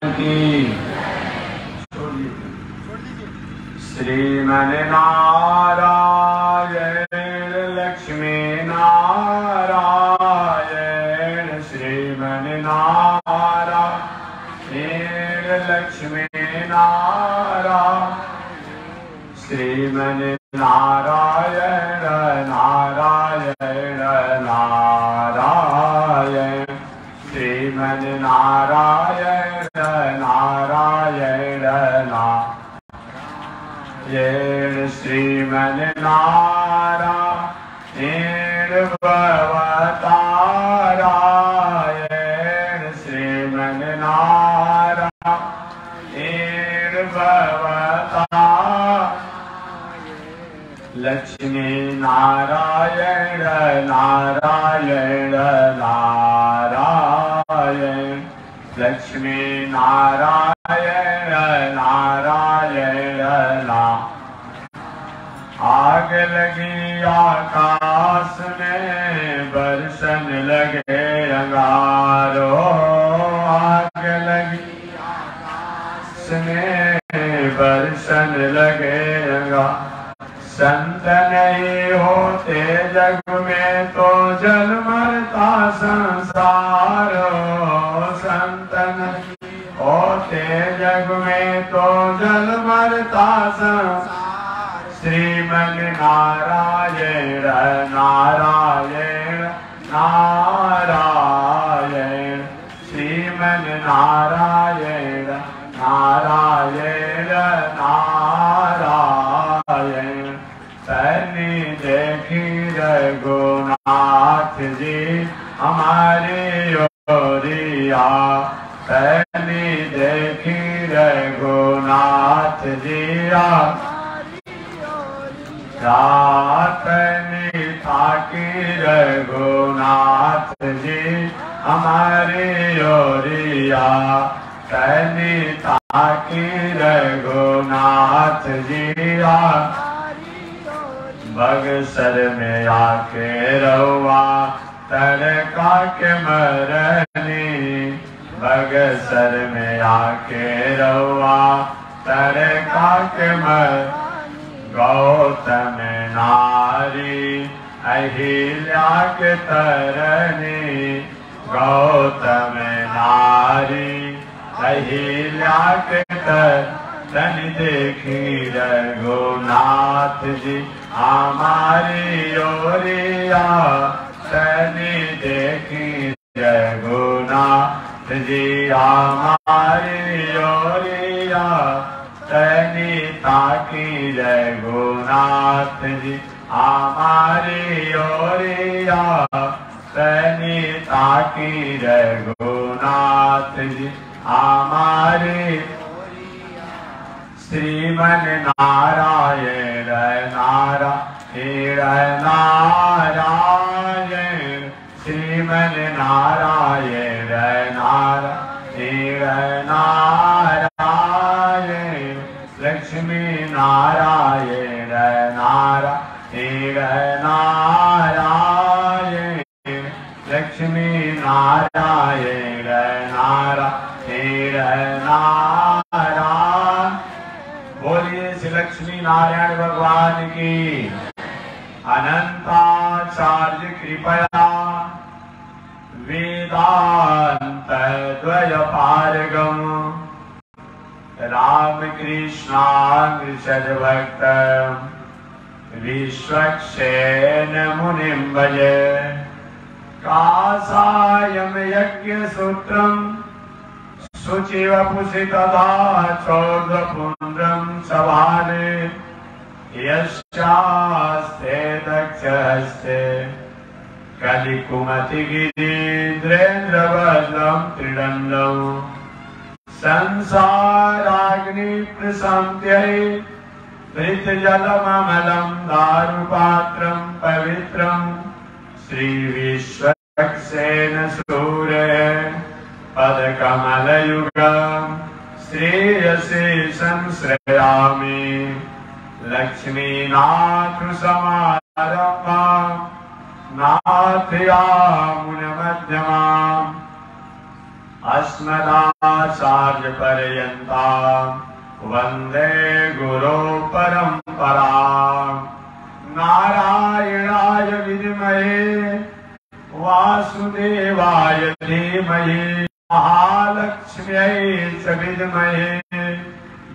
की श्रीमन्नारायण लक्ष्मी नारायण श्रीमन्नारायण लक्ष्मी नारायण श्रीमन्नारायण नारायण नारायण श्रीमन्नारायण नारायण नारायण श्रीमन्नारायण भवतारायण श्रीमन्नारायण भवता लक्ष्मी नारायण नारायण नारायण लक्ष्मी नारायण नारायण आग लगी आकाश में बरसन लगे अंगारो आग लगी आकाश में बरसन लगे अंगारो संत नहीं होते जग में तो जल मरता संसार संत नहीं होते जग में तो जल मरता संसार श्रीमन्नारायण नारायण नारायण श्रीमन्नारायण नारायण नारायण सन्नी देखी रघुनाथ जी हमारी ओरिया सन्नी देखी रघुनाथ जी रातनी थाकी रघुनाथ जी हमारी ओरिया सन्नी थाकी रघुनाथ जी बगसर में आके रहुआ तरका के मरनी बगसर में आके रहुआ तरका के मर गौतम नारी अहिल्या के तरनी गौतम नारी अहिल्या के तरनी देखी रघुनाथ जी हमारी ओरिया तनी देखी रघुनाथ जी हमारी ओरिया तनी ताकी रघुनाथ जी हमारी ओरिया तनी ताकी रघुनाथ जी हमारी श्रीमन्नारायण नारायण नारायण श्रीमन्नारायण नारायण नारायण लक्ष्मी नारायण नारायण नारायण लक्ष्मी नारायण नारायण नारायण बोलिए श्री लक्ष्मी नारायण भगवान की अनंताचार्य कृपया वेदांत द्वय पारगम रामकृष्णांग्रज भक्त विश्वक्षेण मुनिं भजे कासायं यज्ञ सूत्रम शुचिवपुषि तथा चौद्रपुण्ड्रं सभाले यश्चास्ते दक्षहस्ते कलिकुमतिगिरीन्द्रेन्द्रवज्रं त्रिदण्डं संसाराग्नि प्रशान्त्यै धृतजलममलं दारुपात्रं पवित्रं श्रीविश्वक्सेन सूर्य पदकमलयुगं श्रेयसे संश्रयामि लक्ष्मीनाथसमारम्भां नाथयामुनमध्यमाम् अस्मदाचार्यपर्यन्तां वन्दे गुरो परम्पराम्। नारायणाय विद्महे वासुदेवाय धीमहि महालक्ष्म्यै च विद्महे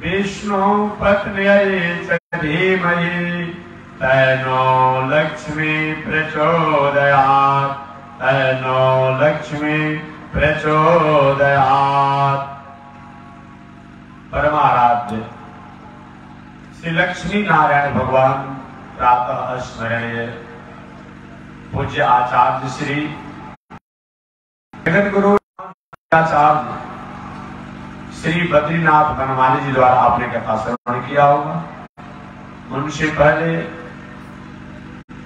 विष्णुपत्न्यै च धीमहि तन्नो लक्ष्मी प्रचोदयात्। तन्नो लक्ष्मी प्रचोदयात्। परमाराध्य श्री लक्ष्मी नारायण भगवान प्रातः स्मरणीय पूज्य आचार्य श्री जगत गुरु आचार्य श्री बद्रीनाथ बनमाली जी द्वारा आपने कथा श्रवण किया होगा। उनसे पहले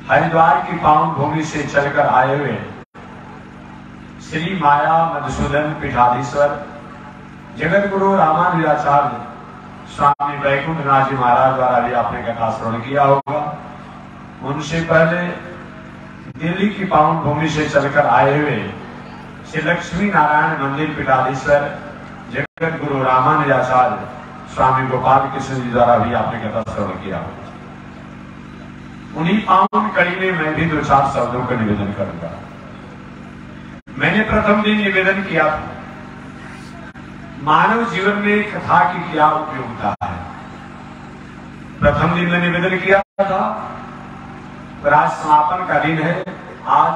हरिद्वार की पावन भूमि से चलकर आए हुए श्री माया मधुसूदन पीठाधीश्वर जगत गुरु रामानुजाचार्य स्वामी वैकुंठनाथ जी महाराज द्वारा भी आपने कथा श्रवण किया होगा। उनसे पहले दिल्ली की पावन भूमि से चलकर आए हुए श्री लक्ष्मी नारायण मंदिर पीठाधीश्वर जगत गुरु रामानुजाचार्य स्वामी गोपाल कृष्ण जी द्वारा भी आपने कथा श्रवण किया होगा। उन्हीं पावन कड़ी में मैं भी 2-4 शब्दों का निवेदन करूंगा। मैंने प्रथम दिन निवेदन किया था मानव जीवन में कथा की क्या उपयोगिता है। प्रथम दिन में निवेदन किया था आज समापन का दिन है। आज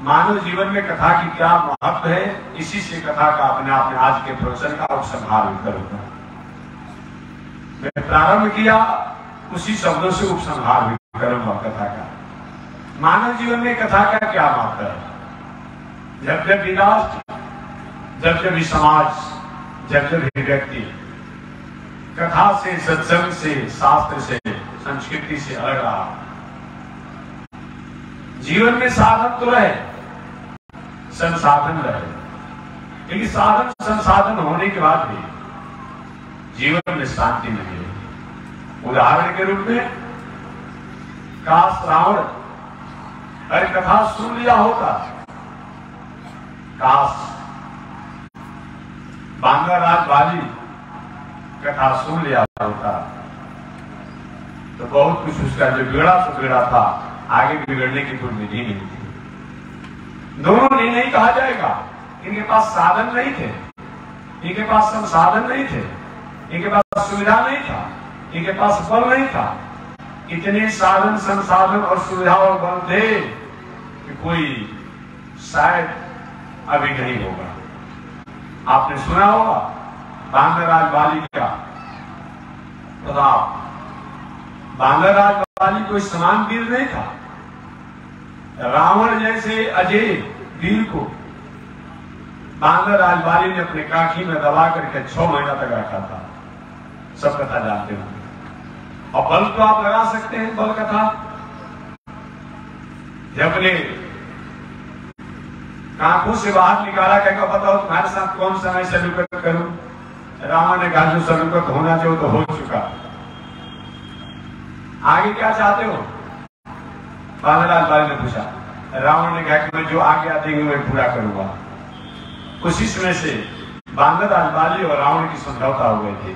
मानव जीवन में कथा की क्या महत्व है, इसी से कथा का अपने आज के प्रवचन का उपसंहार करूंगा। मैं प्रारंभ किया उसी शब्दों से उपसंहार भी करूंगा कथा का। मानव जीवन में कथा का क्या महत्व है। जब जब भी राष्ट्र, जब जब भी समाज, जब जब भी व्यक्ति कथा से, सत्संग से, शास्त्र से, संस्कृति से अलग रहा, जीवन में साधन तो रहे, संसाधन रहे, लेकिन साधन संसाधन होने के बाद भी जीवन में शांति नहीं है। उदाहरण के रूप में काश रावण अरे कथा सुन लिया होता, काश बांगाराज वाली कथा सुन लिया होता तो बहुत कुछ उसका जो बिगड़ा तो बिगड़ा था, आगे बिगड़ने की कोई विधि नहीं थी। दोनों नहीं कहा जाएगा, इनके पास साधन नहीं थे, इनके पास संसाधन नहीं थे, इनके पास सुविधा नहीं था, इनके पास बल नहीं था। इतने साधन, संसाधन और सुविधा और बल थे कि कोई शायद अभी नहीं होगा। आपने सुना होगा बांगराज वाली का प्रताप। बांगराज वाली कोई समान वीर नहीं था। रावण जैसे अजय वीर को बांगराज वाली ने अपने काखी में दबा करके 6 महीना तक रखा था। सब कथा जानते होंगे। और बल तो आप लगा सकते हैं, बल कथा जब ने कांखों से बाहर निकाला, कहकर बताओ तुम्हारे साथ कौन सा मैं सलूकत करूं। रावण ने कहा जो सलूकत होना चाहिए तो हो चुका, आगे क्या चाहते हो। बांगराज वाली ने पूछा। रावण ने कहा कि मैं जो आज्ञा देंगे मैं पूरा करूंगा। उसी समय से बांगराज वाली और रावण की समझौता हो गई थी।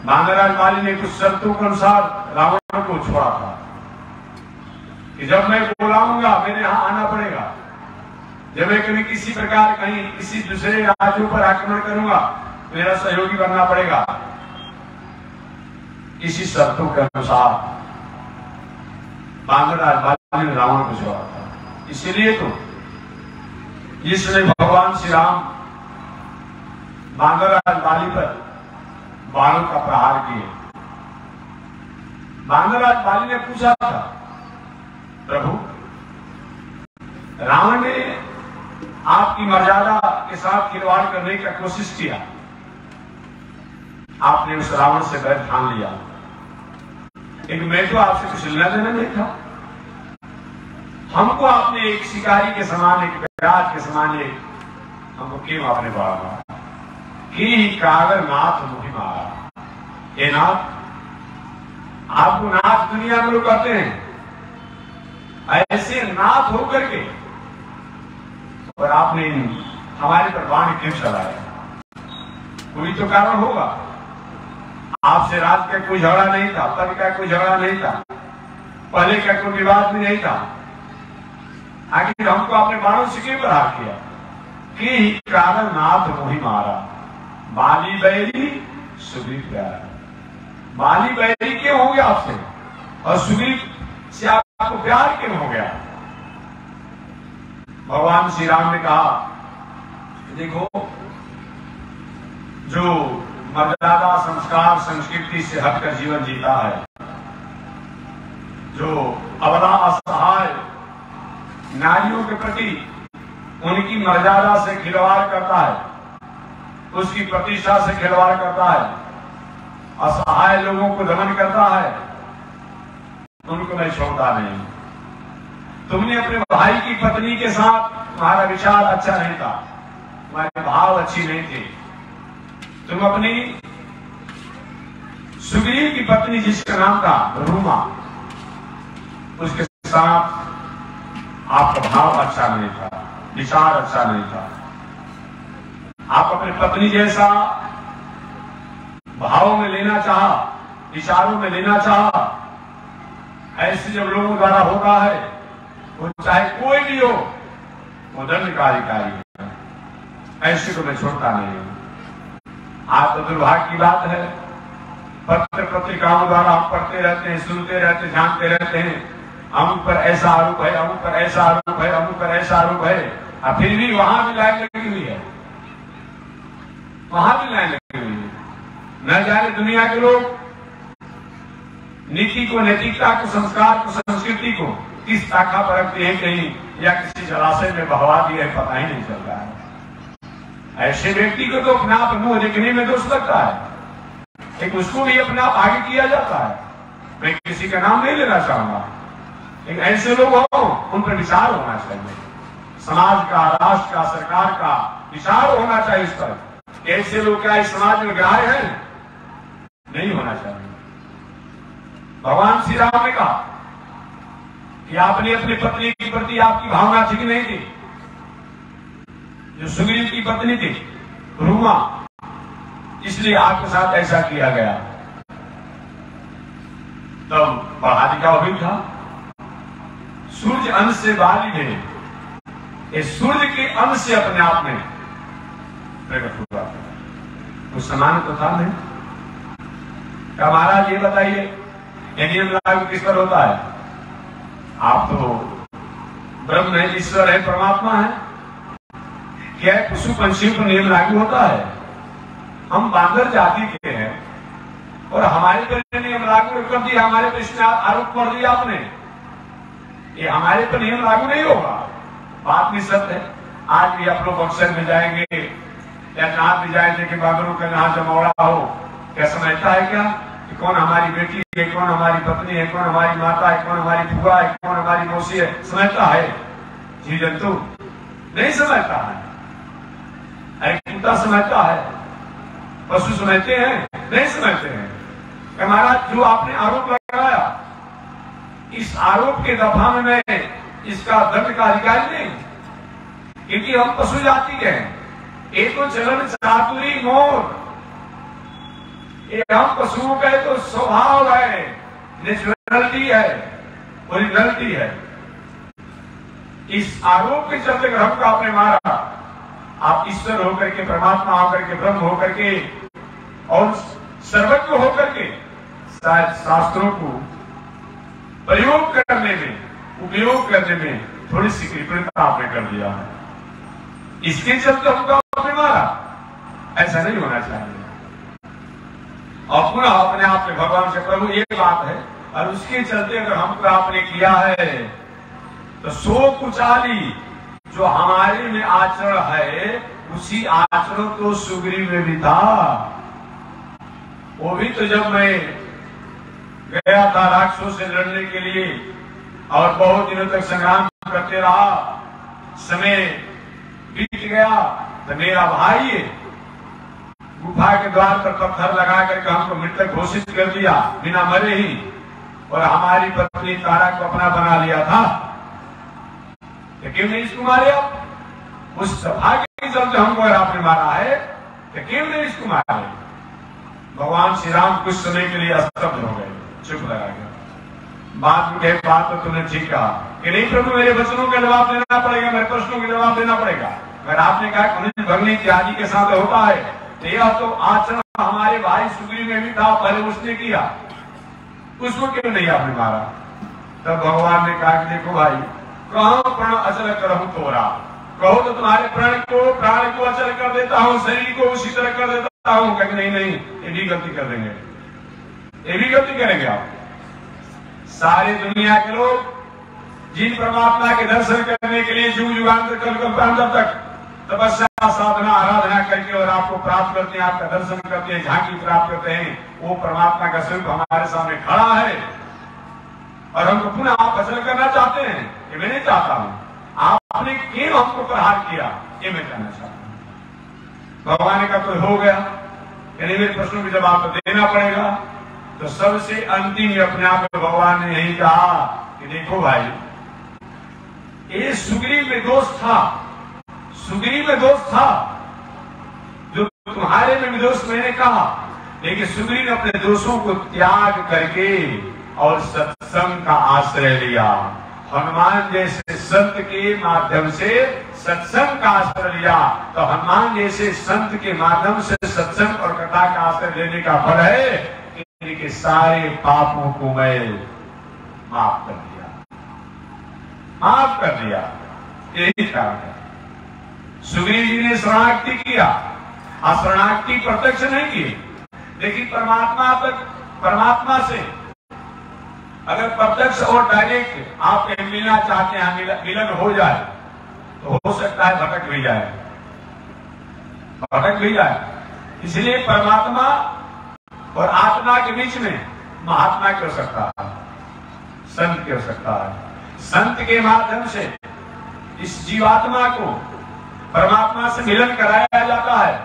बांगराज वाली ने कुछ शर्तों के अनुसार रावण को छोड़ा था कि जब मैं बुलाऊंगा मेरे यहां आना पड़ेगा, जब मैं कभी किसी प्रकार कहीं किसी दूसरे राज्यों पर आक्रमण करूंगा तो मेरा सहयोगी बनना पड़ेगा। इसी शर्तों के अनुसार बांगराज वाली ने रावण को छोड़ा था। इसीलिए तो इसने भगवान श्री राम बांगराज वाली पर बाणों का प्रहार किए। बांगराज वाली ने पूछा था, प्रभु रावण ने आपकी मर्यादा के साथ खिलवाड़ करने का कोशिश किया, आपने उस रावण से बैर ठान लिया, लेकिन मैं तो आपसे कुछ लेना देना नहीं था। हमको आपने एक शिकारी के समान, एक बैराज के समान एक हमको क्यों आपने मारा कि कागर नाथ मुझे मारा। ये नाथ, आपको नाथ दुनिया में लोग कहते हैं, ऐसे नाथ होकर के और आपने हमारे पर बाण क्यों चलाया? कोई तो कारण होगा। आपसे रात का कोई झगड़ा नहीं था, तब का कोई झगड़ा नहीं था, पहले का कोई विवाद भी नहीं था, आखिर हमको अपने बाणों से क्यों प्रहार किया? कि कारण नाथ मोहि मारा, बाली बैरी सुग्रीव प्यारा। बाली बैरी क्यों हो गया आपसे और सुग्रीव से आपको प्यार क्यों हो गया? भगवान श्री राम ने कहा, देखो, जो मर्यादा, संस्कार, संस्कृति से हटकर जीवन जीता है, जो अबला असहाय नारियों के प्रति उनकी मर्यादा से खिलवाड़ करता है, उसकी प्रतिष्ठा से खिलवाड़ करता है, असहाय लोगों को दमन करता है, उनको मैं छोड़ता नहीं। तुमने अपने भाई की पत्नी के साथ, तुम्हारा विचार अच्छा नहीं था, तुम्हारे भाव अच्छी नहीं थे। तुम अपनी सुग्रीव की पत्नी जिसका नाम था रूमा, उसके साथ आपका भाव अच्छा नहीं था, विचार अच्छा नहीं था। आप अपनी पत्नी जैसा भावों में लेना चाहा, विचारों में लेना चाहा, ऐसे जब लोगों द्वारा होता है, वो चाहे कोई भी हो, वो दंडकारी है, ऐसे को मैं छोड़ता नहीं हूं। आज तो दुर्भाग्य की बात है, पत्र पत्रिकाओं द्वारा हम पढ़ते रहते हैं, सुनते रहते, जानते रहते हैं, अमुक पर ऐसा आरोप है, अमुक पर ऐसा आरोप है, अमुक पर ऐसा आरोप है, और फिर भी वहां भी लाइन लगी हुई है, वहां भी लाइन लगी हुई है। न जाने दुनिया के लोग नीति को, नैतिकता को, संस्कार को, संस्कृति को किस शाखा पर रखते हैं, कहीं या किसी जलाशय में बहवा दिए, पता ही नहीं चल रहा है। ऐसे व्यक्ति को तो अपने आप मुंह देखने में दोष लगता है, एक उसको भी अपने आप आगे किया जाता है। मैं किसी का नाम नहीं लेना चाहूंगा, लेकिन ऐसे लोग हो, उन पर विचार होना चाहिए। समाज का, राष्ट्र का, सरकार का विचार होना चाहिए इस पर। ऐसे लोग क्या इस समाज में ग्राह्य हैं? नहीं होना चाहिए। भगवान श्री राम ने कहा कि आपने अपनी पत्नी के प्रति आपकी भावना ठीक नहीं थी। जो सुग्रीव की पत्नी थी रूमा, इसलिए आपके साथ ऐसा किया गया। तब बढ़ा दिखावा भी था। सूर्य अंश से बाली है, ये सूर्य के अंश से अपने आप में प्रकट हुआ, कुछ समान तो था नहीं। क्या महाराज ये बताइए, ये नियम लागू किस पर होता है? आप तो ब्रह्म है, ईश्वर है, परमात्मा है, क्या पशु पंछियों पर नियम लागू होता है? हम बांदर जाति के हैं और हमारे पर नियम लागू कर दिया, हमारे पर इसने आरोप कर दिया आपने, ये हमारे पर नियम लागू नहीं होगा। बात भी सत्य है। आज भी आप लोग बक्सर में जाएंगे या जहां भी जाएंगे कि बाबरों का जहां जमौड़ा हो, क्या समझता है क्या कि कौन हमारी बेटी है, कौन हमारी पत्नी है, कौन हमारी माता है, कौन हमारी फुआ है, कौन हमारी मौसी है? समझता है? जीव जंतु नहीं समझता है। कुत्ता समझता है, पशु समझते हैं? नहीं समझते हैं। महाराज जो आपने आरोप लगाया, इस आरोप के दफा में मैं इसका दंड का अधिकारी नहीं, क्योंकि हम पशु जाति के हैं। एक तो चलन चातुरी मोर, ये हम पशुओं का तो स्वभाव है, नेचुरलिटी है, ओरिजिनलिटी है। इस आरोप के चलते अगर हमको आपने मारा, आप ईश्वर होकर के, परमात्मा होकर के, ब्रह्म होकर के और सर्वज्ञ होकर के शायद शास्त्रों को प्रयोग करने में, उपयोग करने में थोड़ी सी कृपणता आपने कर दिया है, इसके चलते हमको आपने मारा। ऐसा नहीं होना चाहिए। और पुनः अपने आप में भगवान से प्रभु ये बात है, और उसके चलते अगर हमको आपने किया है तो सो कुचाली जो हमारे में आचरण है, उसी आचरण तो सुग्रीव में भी था। वो भी तो जब मैं गया था राक्षसों से लड़ने के लिए और बहुत दिनों तक संग्राम करते रहा, समय बीत गया तो मेरा भाई गुफा के द्वार पर पत्थर लगा करके हमको मृतक घोषित कर दिया बिना मरे ही, और हमारी पत्नी तारा को अपना बना लिया था। तो क्यों नहीं इसको मारे? आप उस सौभाग्य के चलते हमको अगर आपने मारा है तो क्यों नहीं इसको मारा है? भगवान श्री राम कुछ समय के लिए स्तब्ध हो गए, चुप लगा गया। बात में कहे बात तो तुमने ठीक कहा कि नहीं प्रभु, मेरे वचनों का जवाब देना पड़ेगा, मेरे प्रश्नों का जवाब देना पड़ेगा। अगर आपने कहा कनिष्ठ भगनी त्यागी के साथ होता है तो यह तो आचरण हमारे भाई सुग्रीव में भी था, पहले उसने किया, उसको क्यों नहीं आपने मारा? तब भगवान ने कहा कि देखो भाई, कहो प्रण अचल करहूं तोरा, कहो तो तुम्हारे प्राण को अचल कर देता हूं, शरीर को उसी तरह कर देता हूं। कहीं नहीं नहीं, ये भी गलती कर देंगे, ये भी गलती करेंगे आप। सारी दुनिया के लोग जिन परमात्मा के दर्शन करने के लिए युग युगांतर कल्पांतर तक तपस्या साधना आराधना करके और आपको प्राप्त करते हैं, आपका दर्शन करते हैं, झांकी प्राप्त करते हैं, वो परमात्मा का स्वरूप हमारे सामने खड़ा है और हमको पुनः आप अचल करना चाहते हैं। ये मैं नहीं चाहता हूं। आपने क्यों हमको प्रहार किया, ये मैं कहना चाहता हूं। भगवान ने कहा तो हो गया, यानी मेरे प्रश्नों का जवाब तो देना पड़ेगा। तो सबसे अंतिम अपने आप में भगवान ने यही कहा कि देखो भाई, ये सुग्रीव में दोष था, सुग्रीव में दोष था, जो तुम्हारे में भी दोष मैंने कहा, लेकिन सुग्रीव ने अपने दोषों को त्याग करके और सत्संग का आश्रय लिया। हनुमान जैसे संत के माध्यम से सत्संग का आश्रय लिया, तो हनुमान जैसे संत के माध्यम से सत्संग और कथा का आश्रय लेने का फल है कि सारे पापों को मैं माफ कर दिया, माफ कर दिया। यही कारण है सुग्रीव जी ने शरणागति किया। शरणागति प्रत्यक्ष नहीं की, लेकिन परमात्मा से अगर प्रत्यक्ष और डायरेक्ट आप मिलना चाहते हैं, मिलन हो जाए, तो हो सकता है भटक भी जाए, भटक भी जाए। इसलिए परमात्मा और आत्मा के बीच में महात्मा की हो सकता है, संत की हो सकता है। संत के माध्यम से इस जीवात्मा को परमात्मा से मिलन कराया जाता है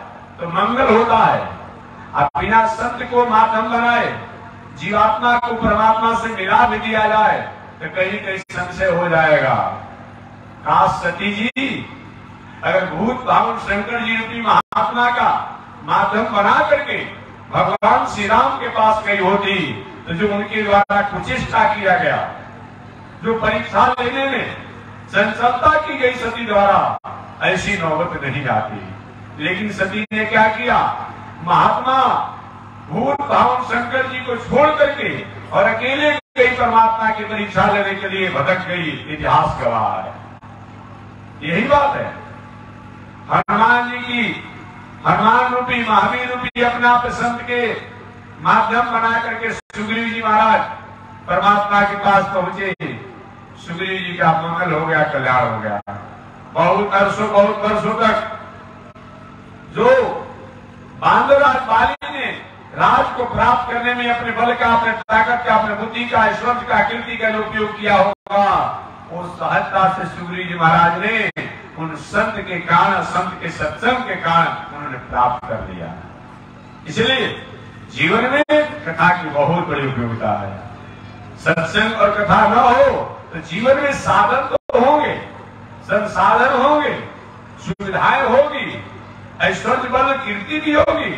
तो मंगल होता है। अब बिना संत को माध्यम बनाए जीवात्मा को परमात्मा से मिला भी दिया जाए तो कहीं कहीं संशय हो जाएगा। काश सती जी अगर भूत भावन शंकर जी रूपी महात्मा का माध्यम बना करके भगवान श्री राम के पास गई होती, तो जो उनके द्वारा कुचेष्टा किया गया, जो परीक्षा लेने में चंचलता की गई सती द्वारा, ऐसी नौबत नहीं आती। लेकिन सती ने क्या किया, महात्मा भूत भावन शंकर जी को छोड़ करके और अकेले गई परमात्मा की परीक्षा लेने के लिए, भटक गई। इतिहास गवाह है, यही बात है। हनुमान जी की, हनुमान रूपी महावीर रूपी अपना संत के माध्यम बना करके सुग्रीव जी महाराज परमात्मा के पास पहुंचे। सुग्रीव जी का मंगल हो गया, कल्याण हो गया। बहुत वर्षों तक जो बांधवराज बाली ने राज को प्राप्त करने में अपने बल का, अपने ताकत का, अपने बुद्धि का, ऐश्वर्य का, कीर्ति का उपयोग किया होगा, वो सहजता से सुग्रीव जी महाराज ने उन संत के कारण, संत के सत्संग के कारण उन्होंने प्राप्त कर लिया। इसलिए जीवन में कथा की बहुत बड़ी उपयोगिता है। सत्संग और कथा न हो तो जीवन में साधन तो होंगे, संसाधन होंगे, सुविधाएं होगी, ऐश्वर्य बल कीर्ति भी होगी,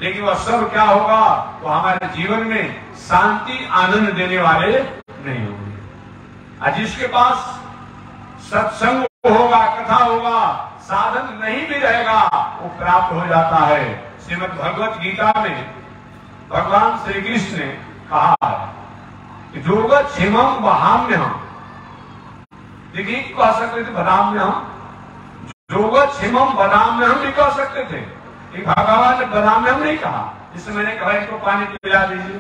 लेकिन वह सब क्या होगा, वो हमारे जीवन में शांति आनंद देने वाले नहीं होंगे। जिसके पास सत्संग होगा, कथा होगा, साधन नहीं भी रहेगा, वो प्राप्त हो जाता है। श्रीमद् भगवत गीता में भगवान श्री कृष्ण ने कहा है कि जोगा क्षेमम वहाम्यहम्, देखिए कह सकते थे बदाम्यहम्, जोगा क्षेमम बदाम्यहम् भी कह सकते थे, भगवान ने बदाम्यहम् नहीं कहा। जिससे मैंने कहा इनको पानी पिला दीजिए,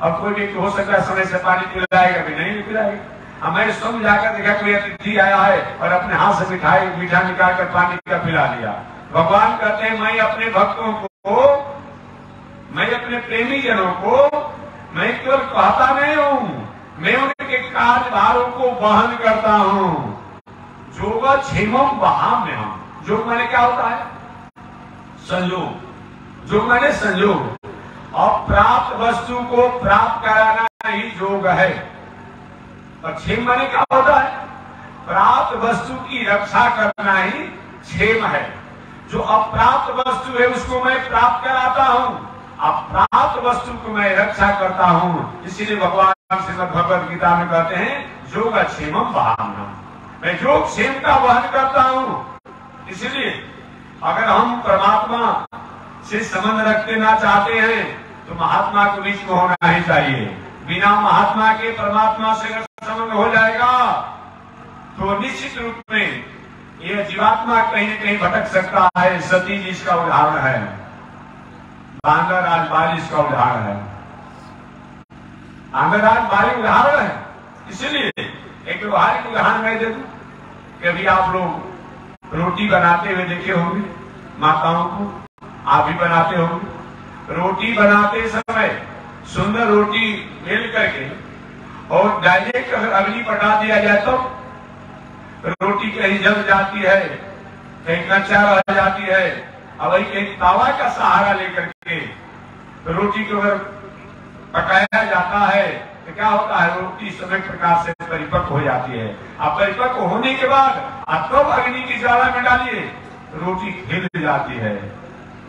अब कोई व्यक्ति हो सकता है समय से पानी पिलाएगा भी नहीं पिलाएगा। मैं स्वयं जाकर देखा कोई अतिथि आया है और अपने हाथ से मीठा निकाल कर पानी का पिला दिया। भगवान कहते हैं मैं अपने भक्तों को, मैं अपने प्रेमी जनों को, मैं केवल कहता नहीं हूं, मैं उनके कार्यभारों को वहन करता हूं। जोगा क्षेमम वहाम्यहम्, जोग मैंने क्या होता है, संयोग, जोग मैंने संयोग, और प्राप्त वस्तु को प्राप्त कराना ही योग है। और क्षेम माने क्या होता है, प्राप्त वस्तु की रक्षा करना ही क्षेम है। जो अप्राप्त वस्तु है उसको मैं प्राप्त कराता हूं, अप्राप्त वस्तु को मैं रक्षा करता हूं। इसीलिए भगवान श्रीमद् भगवद गीता में कहते हैं योगक्षेमम वहाम्यहम्, मैं योगक्षेम का वहन करता हूं। इसलिए अगर हम परमात्मा से संबंध रखते ना चाहते हैं तो महात्मा को बीच में होना ही चाहिए। बिना महात्मा के परमात्मा से अगर संबंध हो जाएगा तो निश्चित रूप में यह जीवात्मा कहीं न कहीं भटक सकता है। सती जी इसका उदाहरण है, बांदर राज बारिश का उदाहरण है, बांदर राज बारिश उदाहरण है। इसलिए एक व्यवहारिक उदाहरण मैं दे दूं। कभी आप लोग रोटी बनाते हुए देखे होंगे माताओं को, आप भी बनाते होंगे। रोटी बनाते समय सुंदर रोटी बेल करके और डायरेक्ट अगर अग्नि पटा दिया जाए तो रोटी कहीं जल जाती है, कहीं कच्चा रह जाती है। अब वही कहीं तावा का सहारा लेकर के रोटी को अगर पकाया जाता है तो क्या होता है, रोटी समय प्रकार से परिपक्व हो जाती है। अब परिपक्व होने के बाद तब अग्नि की ज्वाला में डालिए, रोटी खिल जाती है,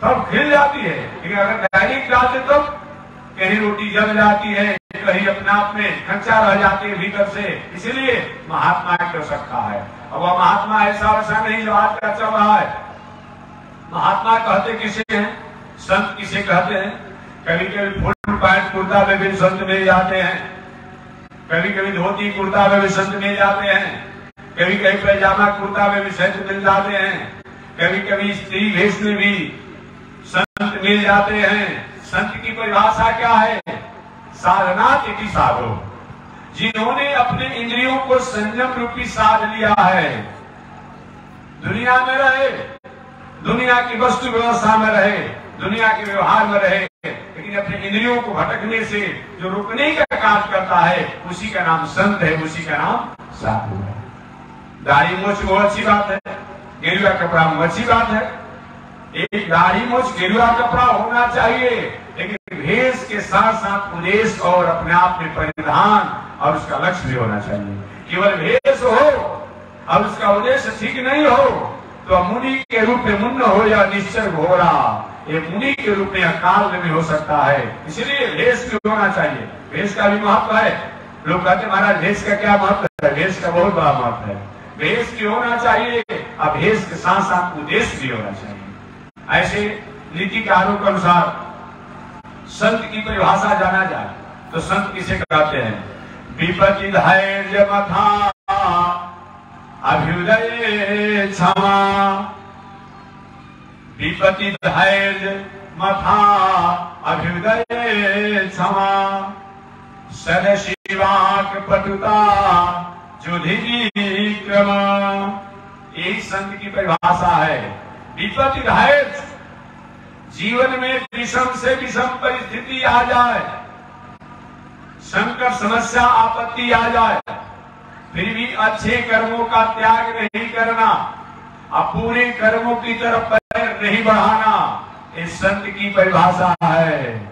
तब खिल जाती है। लेकिन अगर डायरेक्ट डालते तो कहीं रोटी जल जाती है, कहीं अपने आप में कच्चा रह जाती है भीतर से। इसीलिए महात्मा कर सकता है। अब वह महात्मा ऐसा वैसा नहीं जो आज का चल रहा है। महात्मा कहते किसे हैं, संत किसे कहते हैं? कभी कभी फुल पैंट कुर्ता में भी संत मिल जाते हैं, कभी कभी धोती कुर्ता में भी संत मिल जाते हैं, कभी कभी पैजामा कुर्ता में भी संत मिल जाते हैं, कभी कभी स्त्री भेष में भी संत मिल जाते हैं। संत की परिभाषा क्या है? साधनात् इति साधो, जिन्होंने अपने इंद्रियों को संयम रूपी साध लिया है, दुनिया में रहे, दुनिया की वस्तु व्यवस्था में रहे, दुनिया के व्यवहार में रहे, लेकिन अपने इंद्रियों को भटकने से जो रुकने का कार्य करता है उसी का नाम संत है, उसी का नाम साधु है। दाढ़ी मूंछ बहुत अच्छी बात है, गेरुआ कपड़ा अच्छी बात है। एक दाढ़ी मूंछ गेरुआ कपड़ा होना चाहिए, लेकिन भेष के साथ साथ उद्देश्य और अपने आप में परिधान और उसका लक्ष्य भी होना चाहिए। केवल भेष हो और उसका उद्देश्य ठीक नहीं हो तो मुनि के रूप में मुन्न हो या निश्चर हो रहा, ये मुनि के रूप में अकाल में भी हो सकता है। इसलिए भेष भी होना चाहिए। भेष का भी महत्व है। लोग कहते महाराज भेष का क्या महत्व है? भेष का बहुत बड़ा महत्व है। भेष भी होना चाहिए और भेष के साथ साथ उद्देश्य भी होना चाहिए। ऐसे नीतिकारों के अनुसार संत की परिभाषा जाना जाए तो संत किसे कहते हैं? विपत्ति धैर्य मथा अभ्युदय क्षमा, विपत्ति धैर्य मथा अभ्युदय क्षमा, सदशिवाक पटुता जुधि क्रम। यही संत की परिभाषा है। विपत्ति धैर्य, जीवन में विषम से विषम परिस्थिति आ जाए, संकट समस्या आपत्ति आ जाए, फिर भी अच्छे कर्मों का त्याग नहीं करना, अब पूरे कर्मों की तरफ पैर नहीं बढ़ाना, इस संत की परिभाषा है।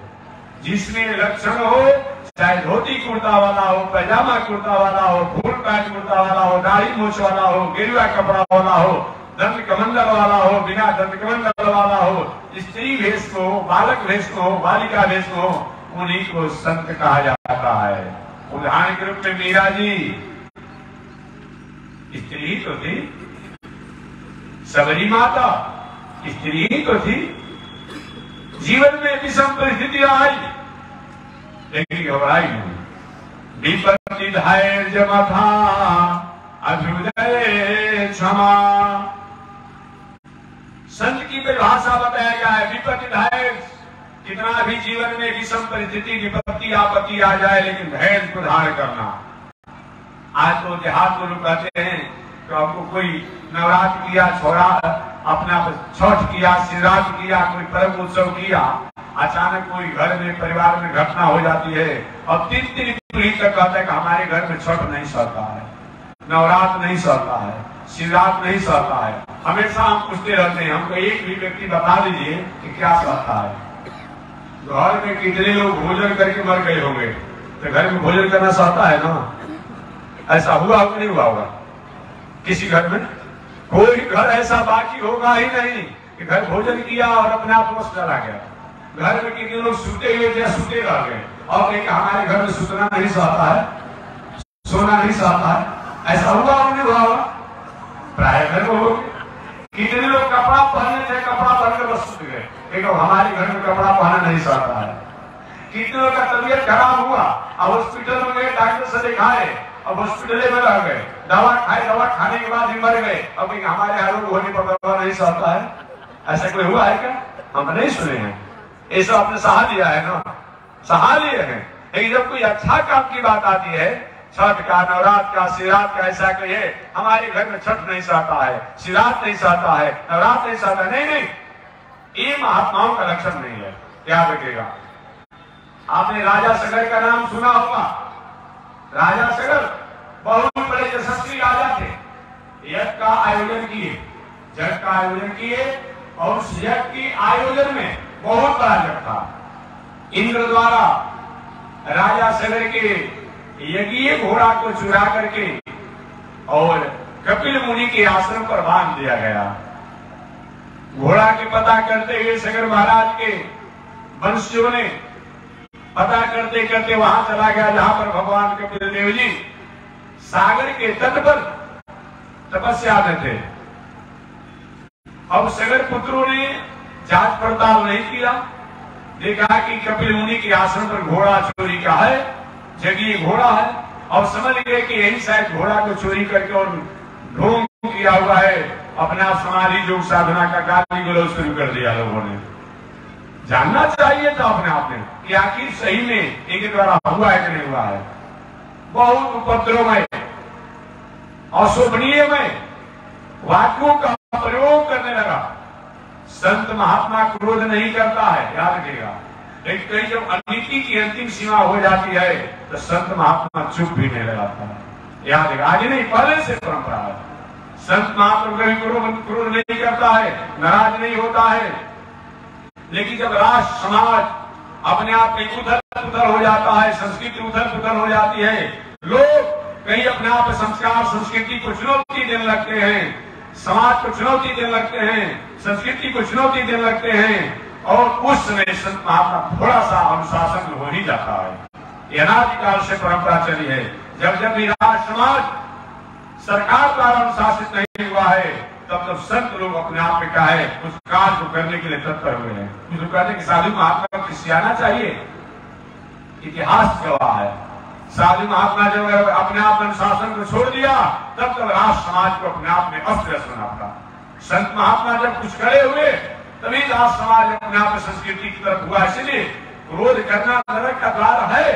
जिसमें लक्षण हो, चाहे धोती कुर्ता वाला हो, पैजामा कुर्ता वाला हो, फुल पैंट कुर्ता वाला हो, दाढ़ी मूंछ वाला हो, गेरुआ कपड़ा वाला हो, दंड कमंडल वाला हो, बिना दंड कमंडल वाला हो, स्त्री भेष को हो, बालक भेष को हो, बालिका भेष को हो, उन्हीं को संत कहा जाता है। उदाहरण के रूप में मीरा जी स्त्री ही तो थी, सबरी माता स्त्री ही तो थी। जीवन में विषम परिस्थिति आई लेकिन घबराई नहीं। विपत्ति धैर्य मथा अभ्युदय क्षमा, संत की परिभाषा बताया गया है। विपत्ति धैर्य, कितना भी जीवन में विषम परिस्थिति विपत्ति आपत्ति आ जाए लेकिन धैर्य को धारण करना। आज तो देहात को लोग कहते हैं तो आपको कोई नवरात्र किया, छोरा अपना छठ किया, शिवरात्रि किया, कोई पर्व उत्सव किया, अचानक कोई घर में परिवार में घटना हो जाती है और 3 पीढ़ी तक कहता है कि हमारे घर में छठ नहीं सहता है, नवरात्र नहीं सहता है, शिवरात्रि नहीं सहता है। हमेशा हम पूछते रहते हैं, हमको एक भी व्यक्ति बता दीजिए कि क्या सहता है। घर में कितने लोग भोजन करके मर गए होंगे तो घर में भोजन करना सहता है ना? ऐसा हुआ होगा नहीं हुआ होगा? किसी घर में कोई घर ऐसा बाकी होगा ही नहीं कि घर भोजन किया और अपने आप बस चला गया। घर में कितने लोग सूते हुए थे, सूते रह गए और कहीं हमारे घर में सुतना नहीं सहता है, सोना नहीं सहता है। ऐसा हुआ उन्हें हुआ होगा, प्राय घर में हो। कितने लोग कपड़ा पहनने थे, कपड़ा पहनकर बस सूत गए, लेकिन हमारे घर में कपड़ा पहनना नहीं सहता है। कितने लोग का तबीयत खराब हुआ, अब हॉस्पिटल में गए, डॉक्टर से दिखाए, अब हॉस्पिटल में रह गए, दवा खाए, दवा खाने के बाद ही मर गए। अब हमारे यहाँ लोग होने पर दवा नहीं सहता है। ऐसा कोई हुआ है क्या? हम नहीं सुने हैं। ये सब आपने सहा लिया है ना, सहा लिए हैं। लेकिन जब कोई अच्छा काम की बात आती है, छठ का, नवरात्र का, शिवरात्र का, ऐसा कोई है हमारे घर में छठ नहीं सहता है, शिवरात्र नहीं सहता है, नवरात्र नहीं सहता, नहीं नहीं, ये महात्माओं का लक्षण नहीं है, याद रखिएगा। आपने राजा सगर का नाम सुना होगा। राजा सगर बहुत बड़े यशस्वी राजा थे। यज्ञ का आयोजन किए, जग का आयोजन किए और उस यज्ञ की आयोजन में बहुत बड़ा जग था। इंद्र द्वारा राजा सगर के यज्ञीय घोड़ा को चुरा करके और कपिल मुनि के आश्रम पर बांध दिया गया। घोड़ा के पता करते हुए सगर महाराज के वंशियों ने पता करते करते वहां चला गया जहां पर भगवान कपिल देव जी सागर के तट पर तपस्या में थे। अब सगर पुत्रों ने जांच पड़ताल नहीं किया, देखा कि कपिल मुनि के आश्रम पर घोड़ा चोरी का है, जंगली घोड़ा है, और समझ गए कि यही शायद घोड़ा को चोरी करके और ढोंग किया हुआ है। अपना समाधि योग साधना का गाली गलौज शुरू कर दिया लोगों ने। जानना चाहिए था अपने आप में कि आखिर सही में इनके द्वारा हुआ है कि नहीं हुआ है। बहुत उपद्रवमय, अशोभनीयमय वाक्यों का प्रयोग करने लगा। संत महात्मा क्रोध नहीं करता है, याद रखिएगा। लेकिन कहीं जब अनिति की अंतिम सीमा हो जाती है तो संत महात्मा चुप भी नहीं लगाता है, याद रखिएगा। आज नहीं, पहले से परंपरा है। संत महात्मा कभी क्रोध नहीं करता है, नाराज नहीं होता है। लेकिन जब राष्ट्र समाज अपने आप में उधर पुधर हो जाता है, संस्कृति उधर पुधर हो जाती है, लोग कहीं अपने आप में संस्कार संस्कृति को चुनौती देने लगते हैं, समाज को चुनौती देने लगते हैं, संस्कृति को चुनौती देने लगते हैं, और उस समय संत महात्मा थोड़ा सा अनुशासन हो ही जाता है। यह अनादिकाल से परंपरा चली है। जब जब भी राष्ट्र समाज सरकार द्वारा अनुशासित नहीं हुआ है, तब तब संत लोग अपने आप में क्या है उस कार्य को करने के लिए तत्पर हुए हैं। कुछ लोग कहते हैं कि साधु महात्मा को सियाना चाहिए, इतिहास गवाह है। साधु महात्मा जब अपने आप अनुशासन को छोड़ दिया, तब तब राष्ट्र समाज को अपने आप में अस्त व्यस्त बना था। संत महात्मा जब कुछ खड़े हुए, तभी राष्ट्र समाज अपने आप में संस्कृति की तरफ हुआ। इसलिए क्रोध करना नरक का द्वार है,